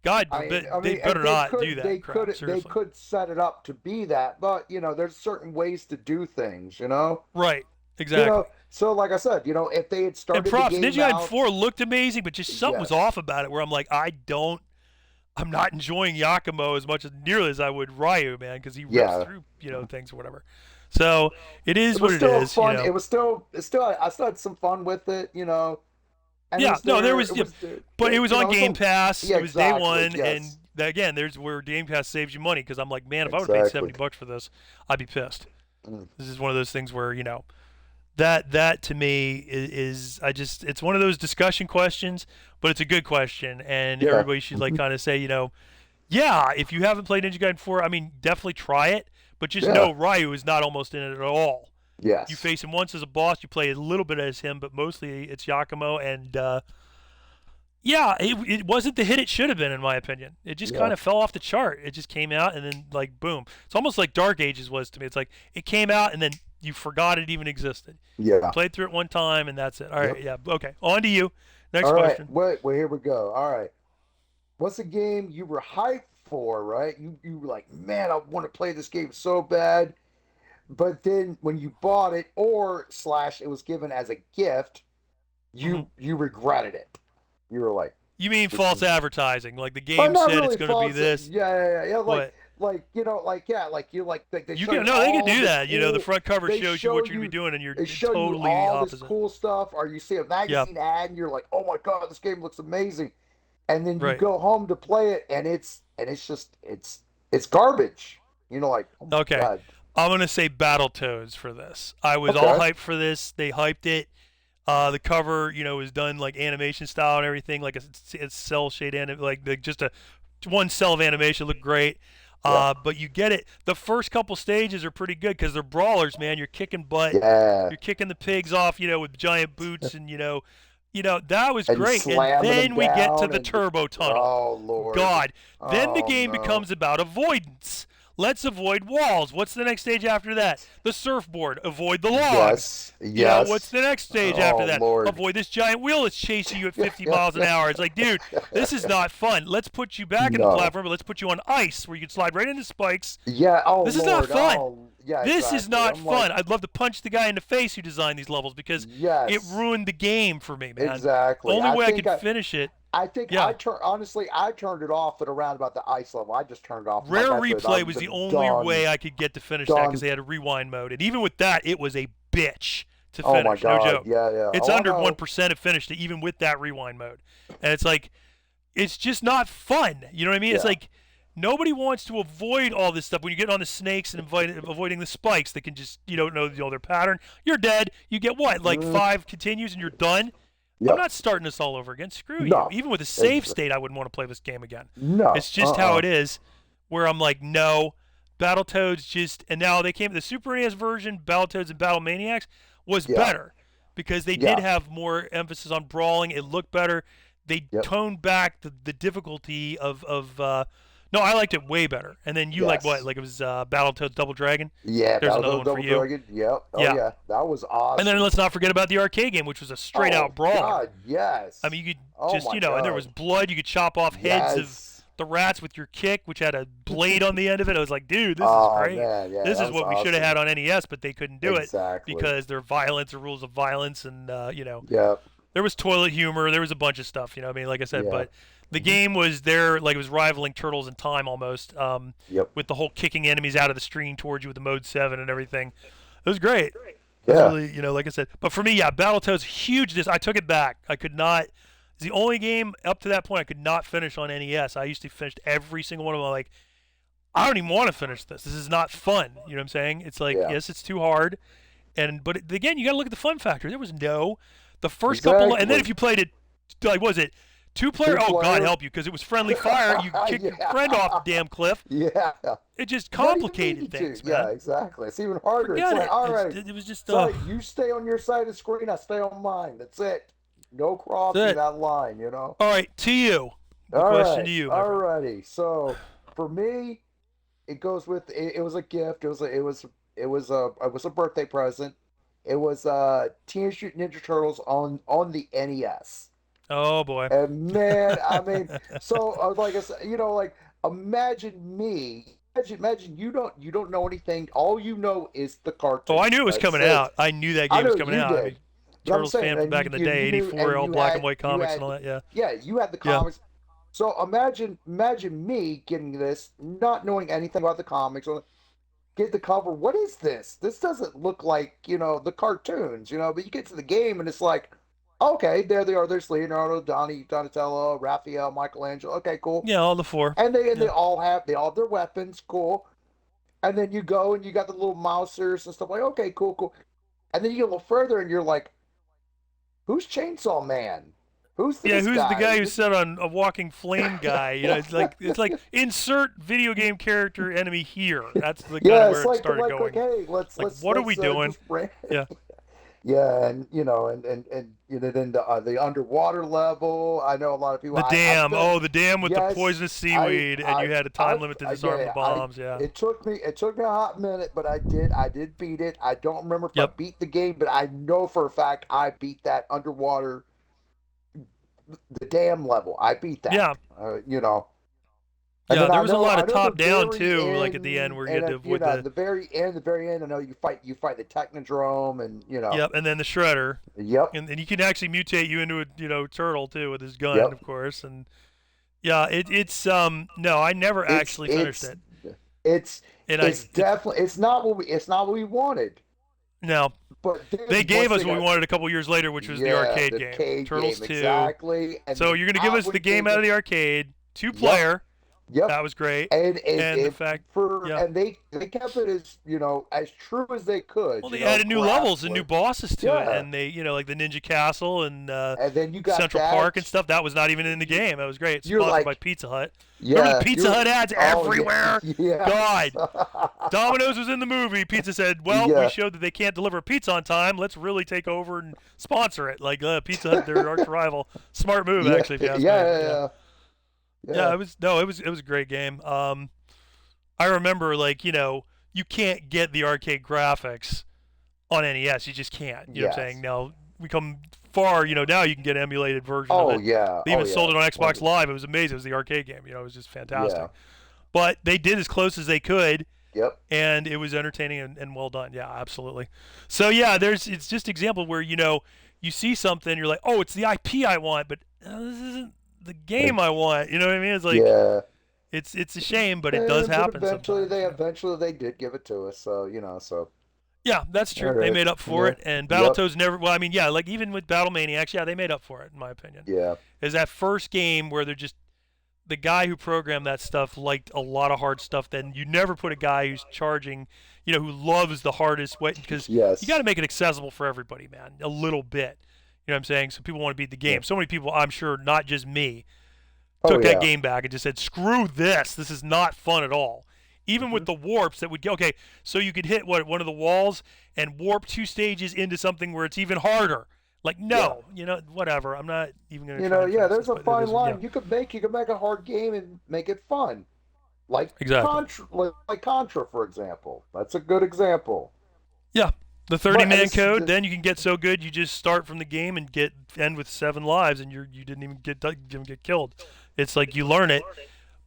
God forbid. They And better not do that they crap. they Seriously. could set it up to be that, but there's certain ways to do things, Right. Exactly. So like I said, if they had And started the props, game Ninja Gaiden out, 4 looked amazing, but just something was yes, off about it where I'm like, I'm not enjoying Yakumo as much as nearly as I would Ryu, man, because he rips yeah, through, things or whatever. So it it is was what it still is, fun. I still had some fun with it, and Yeah, no, there was, it was there, but it was on Game so, Pass. yeah, It was day exactly, one, and yes, again, there's where Game Pass saves you money because I'm like, man, if I would have paid exactly. $70 for this, I'd be pissed. Mm, This is one of those things where that to me is it's one of those discussion questions, but it's a good question, and yeah, everybody should like kind of say, yeah, if you haven't played Ninja Gaiden 4, I mean, definitely try it, but just yeah, know Ryu is not almost in it at all. You yes, face him once as a boss, you play a little bit as him, but mostly it's Yakumo, and yeah, it wasn't the hit it should have been, in my opinion. It just yeah, kind of fell off the chart. It just came out, and then, like, boom. It's almost like Dark Ages was to me. It's like it came out, and then you forgot it even existed. yeah. Played through it one time, and that's it. All right, Yep. yeah, okay. On to you. Next All right, question. wait, well, here we go. All right, what's a game you were hyped for? Right, you were like, man, I want to play this game so bad, but then when you bought it or slash it was given as a gift, hmm you regretted it. You were like, You mean this false is, advertising? Like the but game not said it's really going to be false. Yeah, this. yeah, yeah. What? Like they You show can you no, they can all do this that. The cool. front cover They shows you show what you're going to you be doing, and you're they show you totally the all this opposite. cool stuff, or you see a Yeah, magazine ad and you're like, oh my god, this game looks amazing, and then you right. go home to play it and it's just it's garbage. Like, oh my Okay. god. I'm going to say Battletoads for this. I was all Okay. hyped for this. They hyped it. The cover, was done like animation style and everything, like a cell shade like just a one cell of animation looked great. Yeah. But you get it. The first couple stages are pretty good because they're brawlers, man. You're kicking butt. Yeah. You're kicking the pigs off, with giant boots, and that was And great. And slamming them then we get to down the and turbo tunnel. oh lord. God. Then the Oh game no. becomes about avoidance. Let's avoid walls. What's the next stage after that? The surfboard. Avoid the logs. Yes. What's Yes. the next stage after Oh that? lord. Avoid this giant wheel that's chasing you at 50 miles an hour. It's like, dude, this is not fun. Let's put you back in the No. platform, but let's put you on ice where you can slide right into spikes. Yeah. Oh This is not lord. fun. Oh yeah. This is Exactly. not I'm like, fun. I'd love to punch the guy in the face who designed these levels because it yes. ruined the game for me, man. The Exactly. only way I could finish it, I think yeah. I turned it off at around about the ice level. I just turned it off. I'm like, Rare that's it. Replay I'm was the just only done. way I could get to finish that because Done. they had a rewind mode. And even with that, it was a bitch to Oh my finish. No god. joke. Yeah. Yeah. It's Oh, I under know. 1% of finished even with that rewind mode. And it's like, it's just not fun. You know what I mean? It's Yeah. like, nobody wants to avoid all this stuff. When you get on the snakes and avoiding the spikes that can just, you don't know their pattern, you're dead. You get what? Like Mm, 5 continues and you're done? I'm Yep. not starting this all over again. Screw you. No. Even with a save Ex- state, I wouldn't want to play this game again. no. It's just how it is. Where I'm like, no, Battletoads just, and now they came the Super NES version, Battletoads and Battle Maniacs was Yeah. better because they did Yeah. have more emphasis on brawling. It looked better. They Yep. toned back the difficulty of no, I liked it way better. And then you like what? Yes. Like it was Battletoads Double Dragon. Yeah. There's Battle another of one for Double you. Dragon. Yep. Oh Yeah. yeah. That was And then awesome. let's not forget about the arcade game, which was a straight Oh out brawler. God. Yes. I mean, you could Oh just, my and there was God. blood. You could chop off heads of Yes. the rats with your kick, which had a blade on the end of it. I was like, dude, this is Oh great. man. Yeah. This That is was what we should have awesome. had on NES, but they couldn't do it Exactly. because their violence, the rules of violence, and Yep. there was toilet humor. There was a bunch of stuff. I mean, like I said, Yeah. but the Mhm. game was there, like it was rivaling Turtles in Time almost, Yep. with the whole kicking enemies out of the screen towards you with the Mode 7 and everything. It was great. It was Yeah. really, like I said. But for me, yeah, Battletoads, huge. I took it back. I could not. It's the only game up to that point I could not finish on NES. I used to finish every single one of them. Like, I don't even want to finish this. This is not fun. You know what I'm saying? It's like, Yeah. yes, it's too hard. But again, you got to look at the fun factor. There was the first couple, and then Exactly. if you played it, like, was it 2 player? Two Oh, God player. help you, because it was friendly fire. You kick your Yeah. friend off the damn cliff. Yeah. It just Not even complicated need to. things, Yeah, man. exactly. It's even harder. It's Forget like, it. all right, It was just, sorry, you stay on your side of the screen, I stay on mine. That's it. No crossing That's it. that line, you know? All right, to you. The All question right, to you, my all friend. righty. So for me, it goes with it was a gift. It was a birthday present. It was Teenage Mutant Ninja Turtles on the NES. Oh boy. And man, I mean, so like I said, like imagine me. Imagine you don't know anything. All you know is the Oh, I knew cartoons. it was That's coming it. out. I knew that I game was know coming you out. I mean, did. But I'm Turtles saying, fan from and back in the you day, knew, 84, and all you black and had white you comics had and all that. Yeah. yeah, you had the Yeah. comics. So imagine me getting this, not knowing anything about the comics, or get the cover. What is this? This doesn't look like, the cartoons, but you get to the game and it's like, okay, there they are. There's Leonardo, Donatello, Raphael, Michelangelo. Okay, cool. Yeah, all the four. And they and Yeah. they all have their weapons, cool. And then you go and you got the little mousers and stuff like, okay, cool, cool. And then you get a little further and you're like, who's Chainsaw Man? Who's Yeah, this who's the guy? guy who said on a walking flame guy? It's like insert video game character enemy here. That's the kind Yeah, of where it's it like started going. hey, Like, what are we doing? Yeah. Yeah, and then the underwater level. I know a lot of people. The dam. I The dam with the yes, poisonous seaweed, and you had a time limit to disarm the bombs. Yeah. It took me a hot minute, but I did beat it. I don't remember if I Yep. beat the game, but I know for a fact I beat that underwater, the dam level. I beat that. Yeah. And Yeah, then there I was a know, lot I of know top the down very too, like at the end where you had to avoid the. the very end. I know you fight the Technodrome, and Yep, and then the shredder, Yep, and you can actually mutate you into a turtle too with his gun, Yep. of course, and yeah, it's no, I never actually finished it, It's and it's definitely it's not what we wanted. no, But dude, they gave once us they what we got- wanted a couple years later, which was the yeah, arcade the game, arcade Turtles game, 2. exactly. And So you're gonna give us the game out of the arcade, two-player. Yep. That was great. And the fact, yeah. and they kept it as true as they could. Well, they added new levels and new bosses to it, Yeah. and they, like the Ninja Castle and and then you got Central that. Park and stuff. That was not even in the game. That was great. It's You're sponsored like- by Pizza Hut. Yeah, Remember the Pizza you're- Hut ads oh, yeah, everywhere? Yeah. Domino's was in the movie. Pizza said, "Well, Yeah. we showed that they can't deliver pizza on time. Let's really take over and sponsor it." Like Pizza Hut, their arch rival. Smart move, Yeah, actually. If you ask me. yeah. Yeah, it was a great game. I remember you can't get the arcade graphics on NES. You just can't. You know what I'm Yes. saying? Now we come far. Now you can get an emulated version Oh of it. yeah. They even oh, yeah. sold it on Xbox Wonderful. Live. It was amazing. It was the arcade game. It was just fantastic. Yeah. But they did as close as they could, Yep. and it was entertaining and well done. Yeah, absolutely. So yeah, it's just example where you see something, you're like, oh, it's the IP I want, but this isn't the game I want. You know what I mean? It's like Yeah. it's a shame, but it does happen. Eventually, sometimes. they did give it to us. So Yeah, that's true. All They right. made up for Yeah. it, and Yep. Battletoads never. Well, I mean, yeah, like even with Battle Maniacs, yeah, they made up for it, in my opinion. yeah. Is that first game where they're just the guy who programmed that stuff liked a lot of hard stuff. Then you never put a guy who's charging, who loves the hardest way, because Yes. you got to make it accessible for everybody, man, a little bit. You know what I'm saying? So people want to beat the Yeah. game. So many people, I'm sure, not just me, Oh took that yeah. game back and just said, "Screw this! This is not fun at all." Even with Hmm. the warps that would get okay, so you could hit one of the walls and warp 2 stages into something where it's even harder. Like Yeah. no, whatever. I'm not even gonna You try know, and yeah, finish this, there's a but it fine is line. You could make a hard game and make it fun. Like exactly. like Contra, for example. That's a good example. Yeah, the 30 But man code. Then you can get so good you just start from the game and end with 7 lives and you didn't even get killed. It's like you learn it.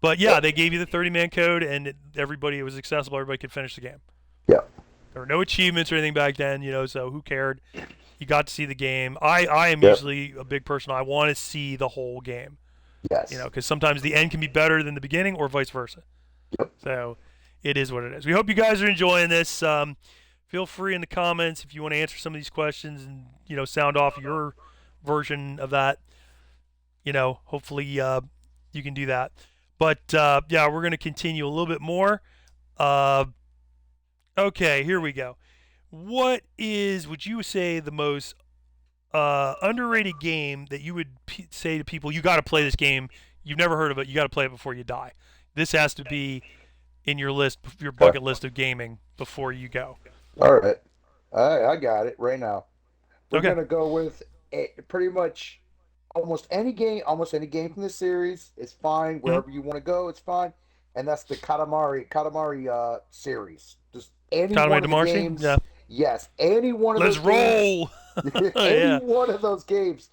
But yeah, yep. they gave you the 30-man code, and it was accessible. Everybody could finish the game. Yeah. There were no achievements or anything back then, so who cared? You got to see the game. I am Yep. usually a big person. I want to see the whole game, Yes. because sometimes the end can be better than the beginning, or vice versa. Yep. So it is what it is. We hope you guys are enjoying this. Feel free in the comments if you want to answer some of these questions and sound off your version of that. Hopefully you can do that. But yeah, we're going to continue a little bit more. Uh, okay, here we go. Would you say, the most underrated game that you would say to people, you got to play this game? You've never heard of it. You got to play it before you die. This has to be in your Okay. bucket list of gaming before you go. All right. I got it right now. We're Okay. gonna go with pretty much almost any game. Almost any game from the series is fine. Mm-hmm. Wherever you want to go, it's fine. And that's the Katamari series. Just any Conway one of the DeMarcy? Yeah. games. Yes, any one of Let's those games. roll. Any Yeah. one of those games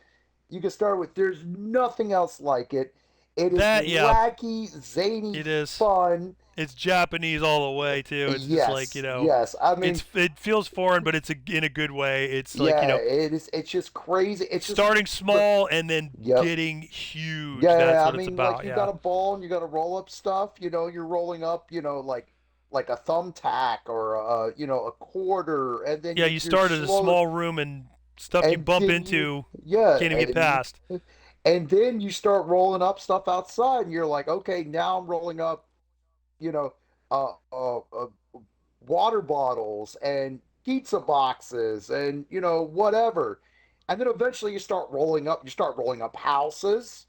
you can start with. There's nothing else like it. It is Yeah, wacky, zany, it is. fun. It's Japanese all the way too. It's just like, Yes, yes. I mean, it feels foreign, but it's in a good way. It's like, yeah, it is. It's just crazy. It's just, starting small and then yep. getting huge. That's Yeah, I what it's mean, like about. you Yeah. got a ball and you got to roll up stuff. You're rolling up. Like a thumbtack or a quarter, and then Yeah, you you you're start at a slow, small room and stuff you and bump then you into yeah, can't even get past. and then you start rolling up stuff outside, and you're like, okay, now I'm rolling up, you know, uh, uh, uh water bottles and pizza boxes and whatever, and then eventually you start rolling up houses.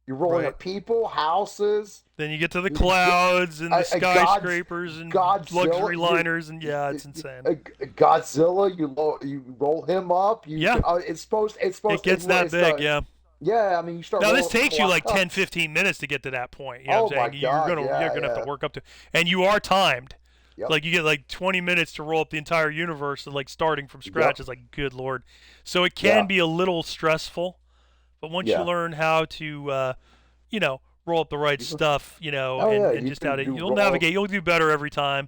You're rolling Right. up people, houses. Then you get to the clouds and the God's skyscrapers and luxury Godzilla. liners, and yeah, it's insane. Godzilla. You roll him up. Yeah, It's it supposed gets that big. Yeah. yeah. I mean, you start Now rolling this up a takes you like 10, cups. 15 minutes to get to that point. You know Oh what I'm my saying? God! You're Yeah, gonna have to yeah. work up to, and you are timed. Yep. Like you get like 20 minutes to roll up the entire universe, and like starting from scratch Yep. is like, good lord. So it can Yeah. be a little stressful, but once you Yeah. learn how to, roll up the right You- stuff, Oh yeah. and You just how to, you you'll roll. navigate. You'll do better every time.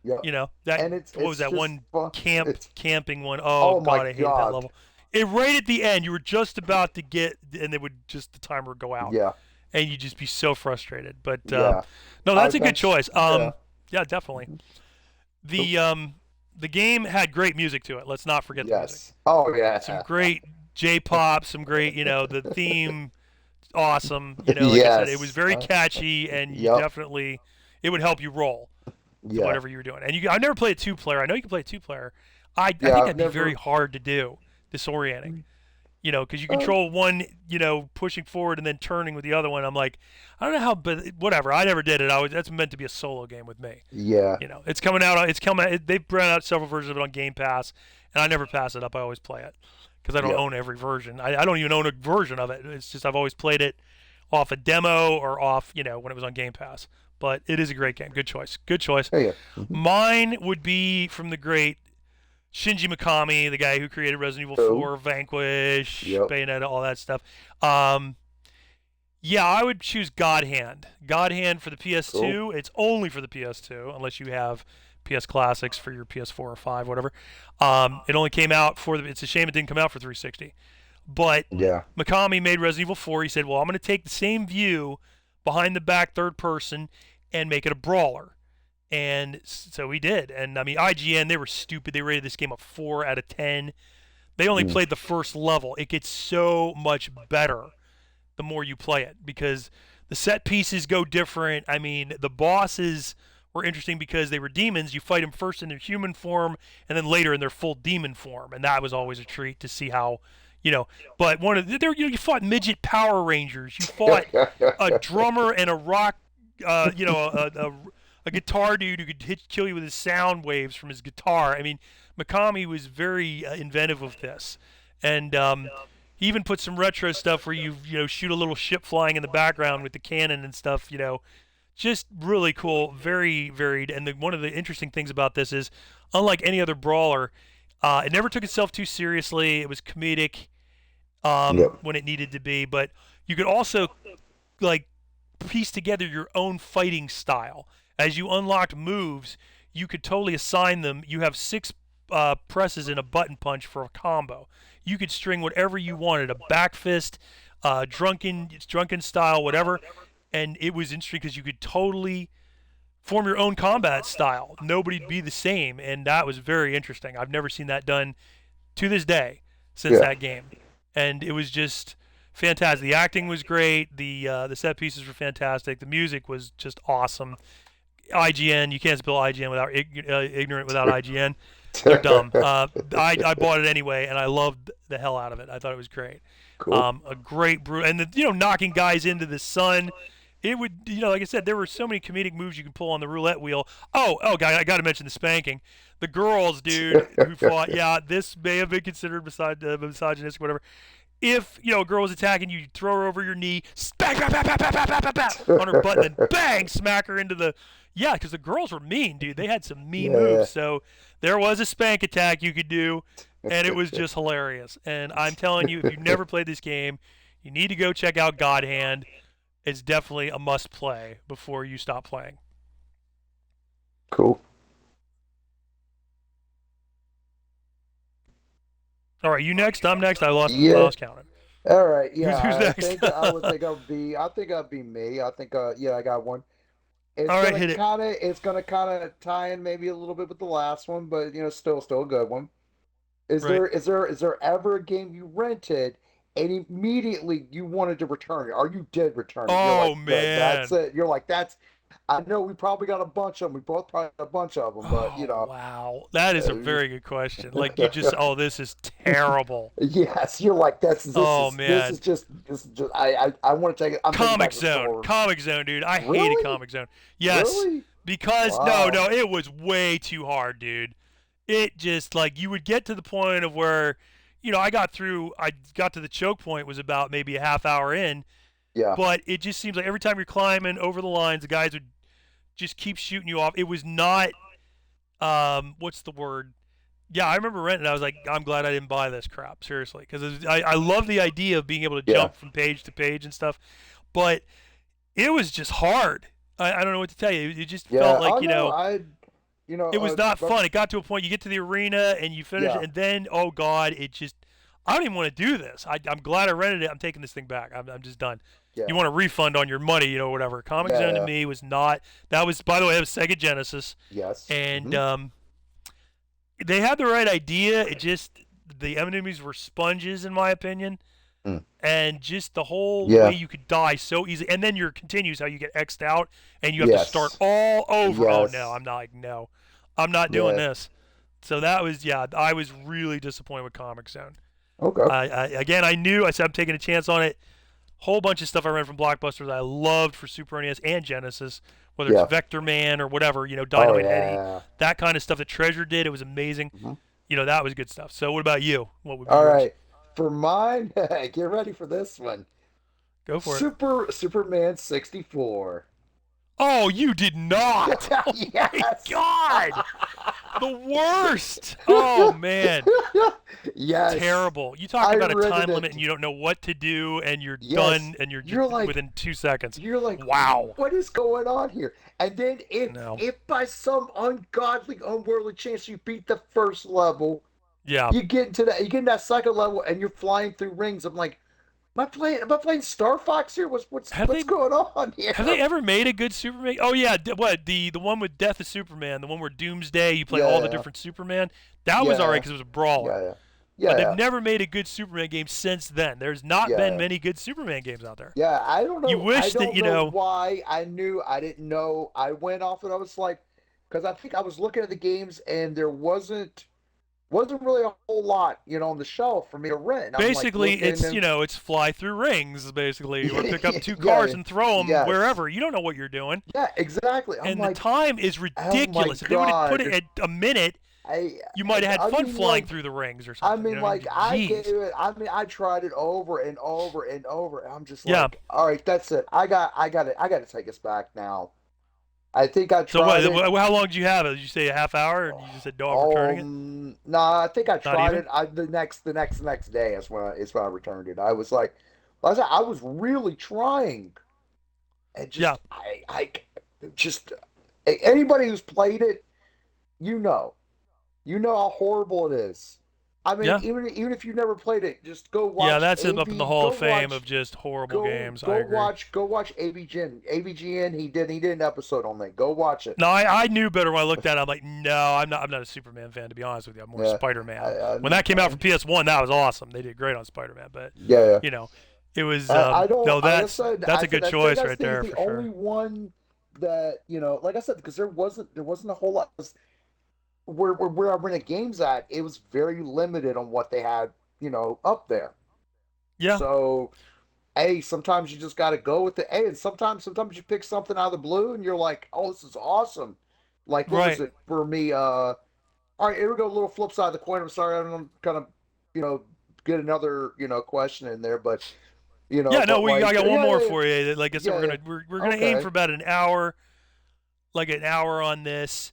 Yeah. That And it's what was it's that just one fun. It's camping one? Oh oh my god, I hated that God. level. It right at the end, you were just about to get, and it would just the timer would go out, Yeah. and you'd just be so frustrated. But Yeah. no, I that's a good that's choice. yeah. Yeah, definitely. So, The game had great music to it. Let's not forget the music. yes. Oh Some yeah. great J-pop, some great, the theme, awesome. Like I said, it was Yes. very catchy, and you Yep. definitely, it would help you roll to Yeah. whatever you were doing. And I never played 2 player. I know you can play 2 player. I Yeah. think I've that'd be very never. hard to do, disorienting. Because you Uh, control one, pushing forward and then turning with the other one. I'm like, I don't know how, but whatever. I never did it. That's meant to be a solo game with me. yeah. It's coming out. They've brought out several versions of it on Game Pass, and I never pass it up. I always play it because I don't Yeah. own every version. I don't even own a version of it. It's just I've always played it off a demo or off, when it was on Game Pass. But it is a great game. Good choice. Good choice. Yeah. Yeah. Mhm. Mine would be from the great Shinji Mikami, the guy who created Resident Evil Oh. 4, Vanquish, Yep. Bayonetta, all that stuff. Um, yeah, I would choose God Hand. God Hand for the PS2. It's only for the PS2, unless you have PS Classics for your PS4 or 5, whatever. It only came out it's a shame it didn't come out for 360. But Yeah. Mikami made Resident Evil 4. He said, well, I'm going to take the same view behind the back third person and make it a brawler. And so he did. And I mean, IGN, they were stupid. They rated this game a 4 out of 10. They only Mm. played the first level. It gets so much better the more you play it because the set pieces go different. I mean, the bosses were interesting because they were demons. You fight them first in their human form and then later in their full demon form. And that was always a treat to see how, you know. But one of there, you fought midget Power Rangers. You fought a drummer and a rock, a guitar dude who could kill you with his sound waves from his guitar. I mean, Mikami was very inventive with this, and he even put some retro stuff where you shoot a little ship flying in the background with the cannon and stuff. Just really cool, very varied. And one of the interesting things about this is, unlike any other brawler, it never took itself too seriously. It was comedic Yep. when it needed to be, but you could also like piece together your own fighting style. As you unlocked moves, you could totally assign them. You have six presses and a button punch for a combo. You could string whatever you wanted, a back fist, drunken style, whatever. And it was interesting because you could totally form your own combat style. Nobody'd be the same, and that was very interesting. I've never seen that done to this day since Yeah. that game, and it was just fantastic. The acting was great. The set pieces were fantastic. The music was just awesome. IGN, you can't spell IGN without ignorant without IGN. They're dumb. I bought it anyway, and I loved the hell out of it. I thought it was great. Cool. A great brew, and knocking guys into the sun. It would, like I said, there were so many comedic moves you could pull on the roulette wheel. Guy, I got to mention the spanking. The girls, dude, who fought. Yeah, this may have been considered misogynistic, whatever. If a girl was attacking you, throw her over your knee, spank, bap, bap, bap, bap, bap, bap, bap, on her butt, and then bang, smack her into the. Yeah, because the girls were mean, dude. They had some mean Yeah. moves. So there was a spank attack you could do, and it was just hilarious. And I'm telling you, if you've never played this game, you need to go check out God Hand. It's definitely a must play before you stop playing. Cool. All right, you next. I'm next. I Yeah. lost counting. All right. Who's Yeah. I next? think I would think I'll be. I think I'll be me. I think. Yeah. I got one. All right, hit it. It's gonna kind of tie in maybe a little bit with the last one, but still a good one. Is Right. there is there is there ever a game you rented and immediately you wanted to return it, or you did return it? You're Oh like, that's man. it. You're like, that's. I know we probably got a bunch of them. We both probably got a bunch of them, but Oh wow. That is a very good question. Like you just. Oh, this is terrible. yes, you're like, Oh this man. is just I want to take it. I'm taking Comic back the Zone. store. Comic Zone, dude. I hated Really? Comic Zone. Yes, Really? because no, Wow. it was way too hard, dude. It just like you would get to the point of where, I got to the choke point was about maybe a half hour in, Yeah. but it just seems like every time you're climbing over the lines, the guys would just keep shooting you off. It was not, what's the word? Yeah, I remember renting it. I was like, I'm glad I didn't buy this crap, seriously, because I love the idea of being able to Yeah. jump from page to page and stuff, but it was just hard. I don't know what to tell you. It just Yeah. felt like Oh no, it was not but fun. It got to a point you get to the arena and you finish it, yeah. and then oh god, I don't even want to do this. I'm glad I rented it. I'm taking this thing back. I'm just done. Yeah. You want a refund on your money, whatever. Comic Yeah. Zone to Yeah. me was not. That was, by the way, that was Sega Genesis, Yes. and Hmm. they had the right idea. It just the enemies were sponges, in my opinion, Mm. and just the whole way Yeah. you could die so easily. And then your continues how you get x'd out and you have to start Yes. all over. Oh no, Yes. I'm not like no, I'm not doing Yeah. this. So that was I was really disappointed with Comic Zone. Okay. Again, I said I'm taking a chance on it. Whole bunch of stuff I ran from Blockbuster that I loved for Super NES and Genesis, whether it's Yeah. Vector Man or whatever, Oh Dynamite Eddie, yeah. that kind of stuff that Treasure did. It was amazing. Mhm. That was good stuff. So what about you? What would be All yours? right. For mine, get ready for this one. Go for it. Superman 64. Oh, you did not. Oh my Yes. God. The worst. Oh man. Yes. Terrible. You talk I about a rented time it. limit and you don't know what to do and you're Yes. done and you're You're like within 2 seconds. you're like, Wow. what is going on here? And then No. if by some ungodly, unworldly chance you beat the first level, Yeah. you get in that second level and you're flying through rings. I'm like, am I playing Star Fox here? What's Have they going on here? have they ever made a good Superman? Oh yeah, what the one with Death of Superman, the one where Doomsday, you play all the Yeah. different Superman. That was alright Yeah. because it was a brawler. Yeah, yeah. But Yeah, they've yeah. never made a good Superman game since then. There's not Yeah, been yeah. many good Superman games out there. Yeah, I don't You know. I wish that don't know why I didn't know. I went off and I was like, because I think I was looking at the games and there wasn't. wasn't really a whole lot, on the shelf for me to rent. I'm like Basically, looking it's and it's fly through rings, basically, or pick up two cars yeah, and throw them yes, wherever. You don't know what you're doing, yeah, exactly. I'm and the like, time is oh my ridiculous. If they would have put it god. at a minute, I you might have had I fun mean flying like through the rings or I something. mean like I gave Jeez. it. I mean I tried it over and over and over. And I'm just Yeah. like, all right, that's it. I got to take us back now. I think I So what? tried it. How long did you have it? Did you say a half hour, and you just said, "No, I'm returning it"? No, I think I Not tried even. it. The next day is when I returned it. I was like, I was really trying, and Yeah. just anybody who's played it, you know, how horrible it is. I mean, Yeah. even if you've never played it, just go Yeah. watch That's up in the AB. Hall of Fame of just horrible games. I agree. Go watch AVGN. AVGN. He did an episode on that. Go watch it. No, I knew better when I looked at it. I'm like, no, I'm not a Superman fan, to be honest with you. I'm more Yeah, Spider-Man. I, When that came out for PS1, that was awesome. They did great on Spider-Man, but yeah, yeah. you know, it was I don't. no, that's a good I'd say choice that's right there the for only sure. one that like I said, because there wasn't a whole lot. Where I rented games at, it was very limited on what they had, up there. Yeah, So, hey, sometimes you just got to go with the A, and sometimes you pick something out of the blue, and you're like, oh, this is awesome. Like, what was right. it for me? All right, here we go. A little flip side of the coin. I'm sorry, I don't kind of, get another, question in there, but Yeah, no, but I like, got one yeah, more yeah, for you. Like I said, yeah, yeah. we're gonna aim Okay. for about an hour, like an hour on this,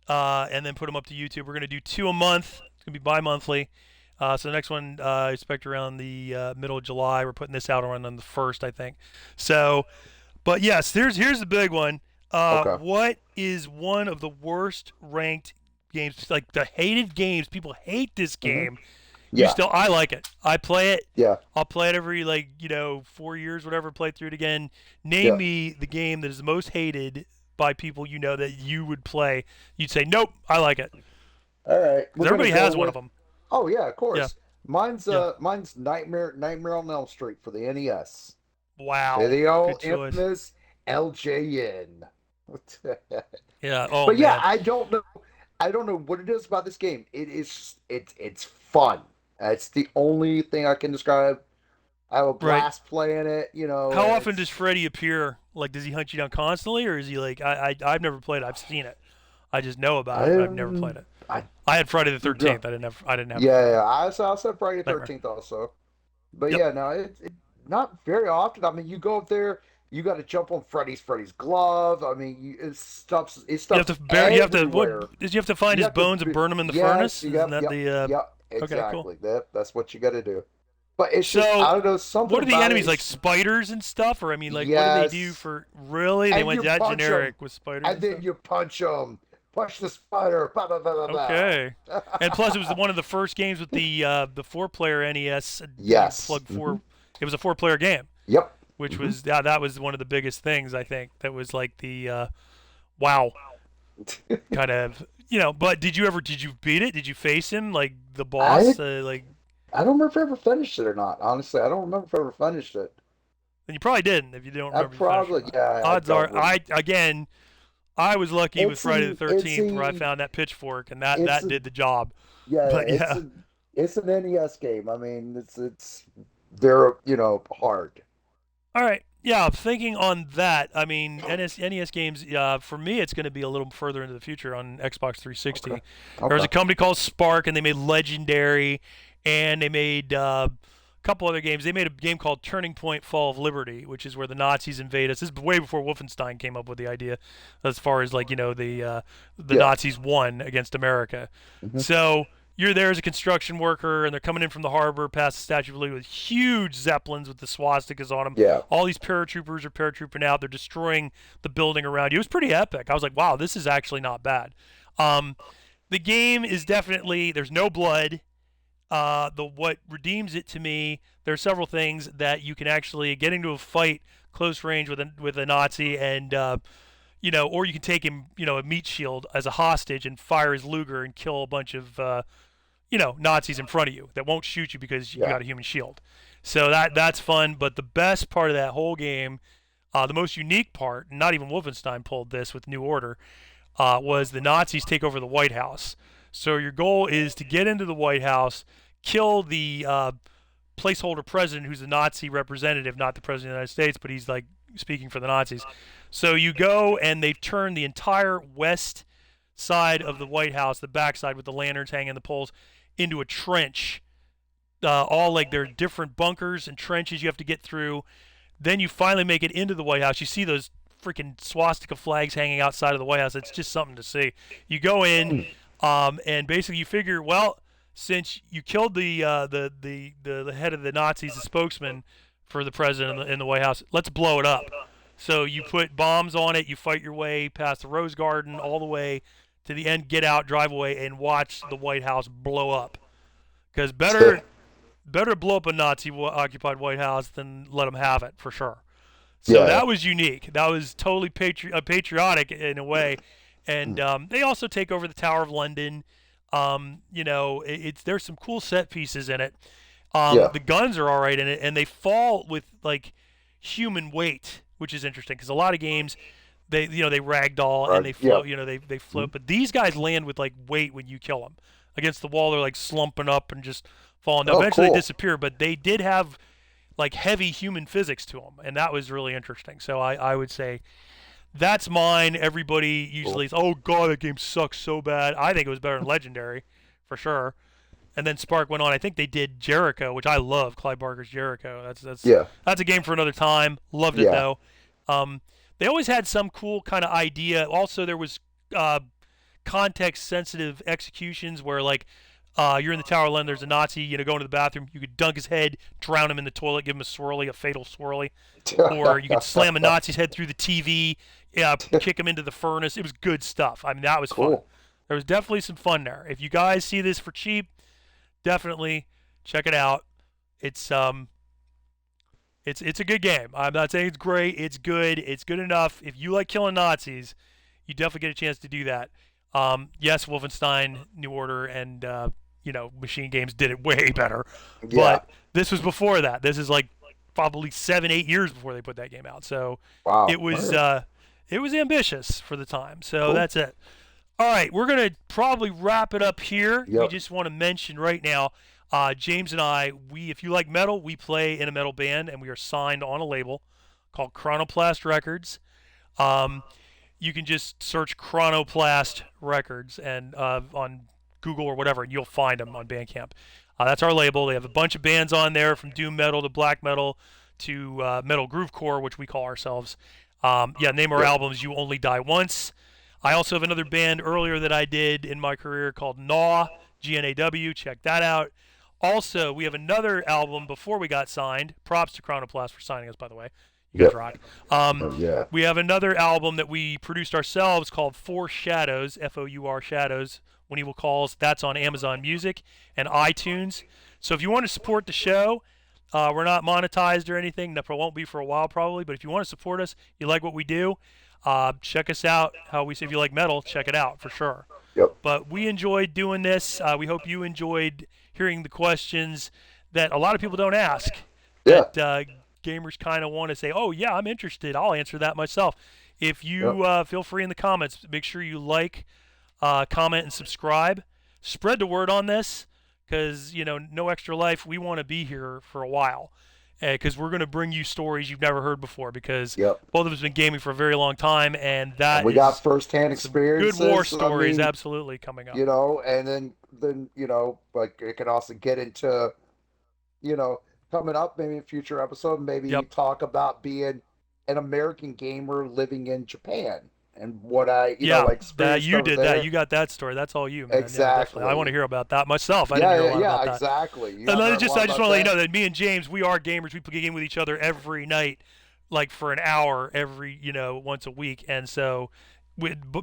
and then put them up to YouTube. We're gonna do two a month. It's gonna be bi-monthly. So the next one, I expect around the middle of July. We're putting this out on the first, I think. So, but yes, here's the big one. Okay. What is one of the worst ranked games? Like the hated games. People hate this Hmm. game. Yeah. I like it. I play it. Yeah. I'll play it every 4 years, whatever. Play through it again. Name Yeah. me the game that is the most hated by people that you would play. You'd say, nope, I like it, All right. because We're gonna everybody go has one of with. them. Oh yeah, of Yeah, course. yeah. Mine's Nightmare on Elm Street for the NES. Wow, The old good choice. infamous LJN. Yeah. Oh But yeah, man. I don't know what it is about this game. It's fun. It's the only thing I can describe. I have a Right. blast playing it, How and often does it's Freddy appear? Like, does he hunt you down constantly, or is he like I've never played it. I've seen it. I just know about it, but I've never played um it. I I had Friday the yeah, 13th. I didn't have yeah, I said Friday the Nightmare. 13th also. But Yep. yeah, no, not very often. I mean, you go up there, you got to jump on Freddy's glove. I mean, it You have stuff's to bury. You have to what? everywhere. Did you have to find You his have to bones and burn them in the yes, furnace? Isn't yep, that yep, the? yep, Okay, cool. exactly. That's what you got to do. But it's just I So, don't know something what are the about it. enemies like? It's Spiders and stuff, or I mean, like, what do they do yes, for? Really, they and went you that punch them, generic with spiders and and then stuff. you punch them, punch the spider, blah blah blah blah Okay. And plus, it was blah. one of the first games with the four-player NES. You Yes. plug four. It was a four-player game, Yep. which Hmm. was that was one of the biggest things I think. That was like the wow kind of But did you beat it? Did you face him like the I boss? Like, I don't remember if I ever finished it or not. Honestly, I don't remember if I ever finished it. and you probably didn't if you don't I remember if you finished or probably, not. yeah, I Odds don't are, remember. I was lucky with Friday the It's 13th where I a, found that pitchfork and it's that a, did the job. yeah, But yeah. it's an NES game. I mean, they're, hard. All right. Yeah, thinking on that, I mean, NES games, for me, it's going to be a little further into the future on Xbox Okay. 360. There was Okay. a company called Spark, and they made Legendary, and they made a couple other games. They made a game called Turning Point Fall of Liberty, which is where the Nazis invade us. This is way before Wolfenstein came up with the idea, as far as like, the Yeah. Nazis won against America. Hmm. So you're there as a construction worker, and they're coming in from the harbor past the Statue of Liberty with huge zeppelins with the swastikas on them. Yeah. All these paratroopers are paratrooping out. They're destroying the building around you. It was pretty epic. I was like, wow, this is actually not bad. Um, the game is definitely there's no blood. The what redeems it to me, there are several things that you can actually get into a fight close range with a Nazi, and or you can take him, a meat shield as a hostage and fire his Luger and kill a bunch of Nazis in front of you that won't shoot you because you Yeah. got a human shield. So that's fun. But the best part of that whole game, the most unique part, not even Wolfenstein pulled this with New Order, was the Nazis take over the White House. So your goal is to get into the White House, kill the placeholder president, who's a Nazi representative, not the president of the United States, but he's like speaking for the Nazis. So you go, and they've turned the entire west side of the White House, the backside with the lanterns hanging the poles, into a trench. All like there are different bunkers and trenches you have to get through. Then you finally make it into the White House. You see those freaking swastika flags hanging outside of the White House. It's just something to see. You go in, and basically you figure, well, since you killed the head of the Nazis, the spokesman for the president in the White House, let's blow it up. So you put bombs on it. You fight your way past the Rose Garden all the way to the end. Get out, drive away, and watch the White House blow up. Because better blow up a Nazi-occupied White House than let them have it, for sure. So that was unique. That was totally patriotic in a way. And they also take over the Tower of London. There's some cool set pieces in it. The guns are all right in it, and they fall with like human weight, which is interesting because a lot of games they ragdoll and they float, they float, but these guys land with like weight when you kill them. Against the wall, they're like slumping up and just falling. Now, eventually they disappear, but they did have like heavy human physics to them, and that was really interesting. So I would say that's mine. Everybody usually says, "Oh God, that game sucks so bad." I think it was better than Legendary, for sure. And then Spark went on. I think they did Jericho, which I love. Clive Barker's Jericho. That's a game for another time. Loved it though. They always had some cool kind of idea. Also, there was context-sensitive executions where like you're in the Tower of London, there's a Nazi, going to the bathroom, you could dunk his head, drown him in the toilet, give him a fatal swirly, or you could slam a Nazi's head through the TV, kick him into the furnace. It was good stuff. I mean, that was fun. There was definitely some fun there. If you guys see this for cheap, definitely check it out. It's a good game. I'm not saying it's great. It's good. It's good enough. If you like killing Nazis, you definitely get a chance to do that. Yes, Wolfenstein, New Order, and Machine Games did it way better. But this was before that. This is like probably 7-8 years before they put that game out. So it was ambitious for the time. So that's it. All right, we're gonna probably wrap it up here. We just want to mention right now, James and I, if you like metal, we play in a metal band, and we are signed on a label called Chronoplast Records. You can just search Chronoplast Records and on Google or whatever, and you'll find them on Bandcamp. That's our label. They have a bunch of bands on there, from doom metal to black metal to metal groovecore, which we call ourselves. Name our albums You Only Die Once. I also have another band earlier that I did in my career called Gnaw, Gnaw. Check that out. Also, we have another album before we got signed. Props to Chronoplast for signing us, by the way. You guys rock. We have another album that we produced ourselves called Four Shadows, Four Shadows, When Evil Calls. That's on Amazon Music and iTunes. So if you want to support the show, we're not monetized or anything. That won't be for a while probably. But if you want to support us, you like what we do, check us out. If you like metal, check it out for sure. But we enjoyed doing this. We hope you enjoyed hearing the questions that a lot of people don't ask. That gamers kind of want to say, "Oh yeah, I'm interested. I'll answer that myself." If you feel free in the comments, make sure you like, comment, and subscribe. Spread the word on this, because No Extra Life, we want to be here for a while, because we're going to bring you stories you've never heard before, because both of us have been gaming for a very long time, and we got first-hand experiences. Good war stories, absolutely, coming up. And then but it can also get into, coming up, maybe a future episode, maybe talk about being an American gamer living in Japan and what I experienced. You did there. that. You got that story. That's all you, man. Exactly. I want to hear about that myself. I didn't hear a lot about that. Exactly. And I just want to let you know that me and James, we are gamers. We play game with each other every night, like for an hour once a week. And so,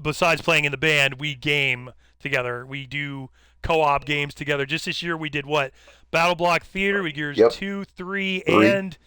besides playing in the band, we game together. We do co-op games together. Just this year, we did what? Battle Block Theater. We Gears 2, 3, and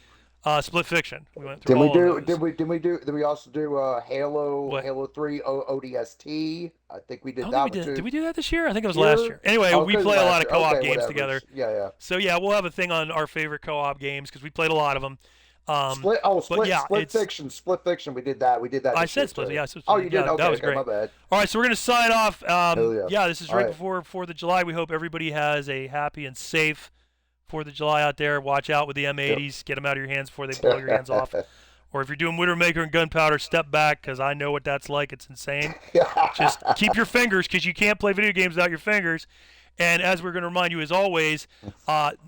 Split Fiction. We went through Did we also do Halo 3 ODST? I think we did that. Did we do that this year? I think it was last year. Anyway, we play a lot of co-op games together. Yeah. So we'll have a thing on our favorite co-op games, because we played a lot of them. Split Fiction. Split Fiction. We did that. We did that. I this year, said Split. too. Yeah, Split, Oh, you did? yeah, Okay, that was okay, great. my bad. All right, so we're gonna sign off. Hell yeah. This is All right right. before 4th of July. We hope everybody has a happy and safe 4th of July out there. Watch out with the M80s. Get them out of your hands before they blow your hands off. Or if you're doing Widowmaker and gunpowder, step back, because I know what that's like. It's insane. Just keep your fingers, because you can't play video games without your fingers. And as we're going to remind you, as always,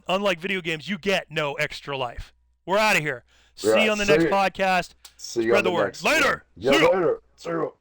unlike video games, you get no extra life. We're out of here. See you on the next podcast. See you Spread on the the word. next Later. one. Yeah, later. See you.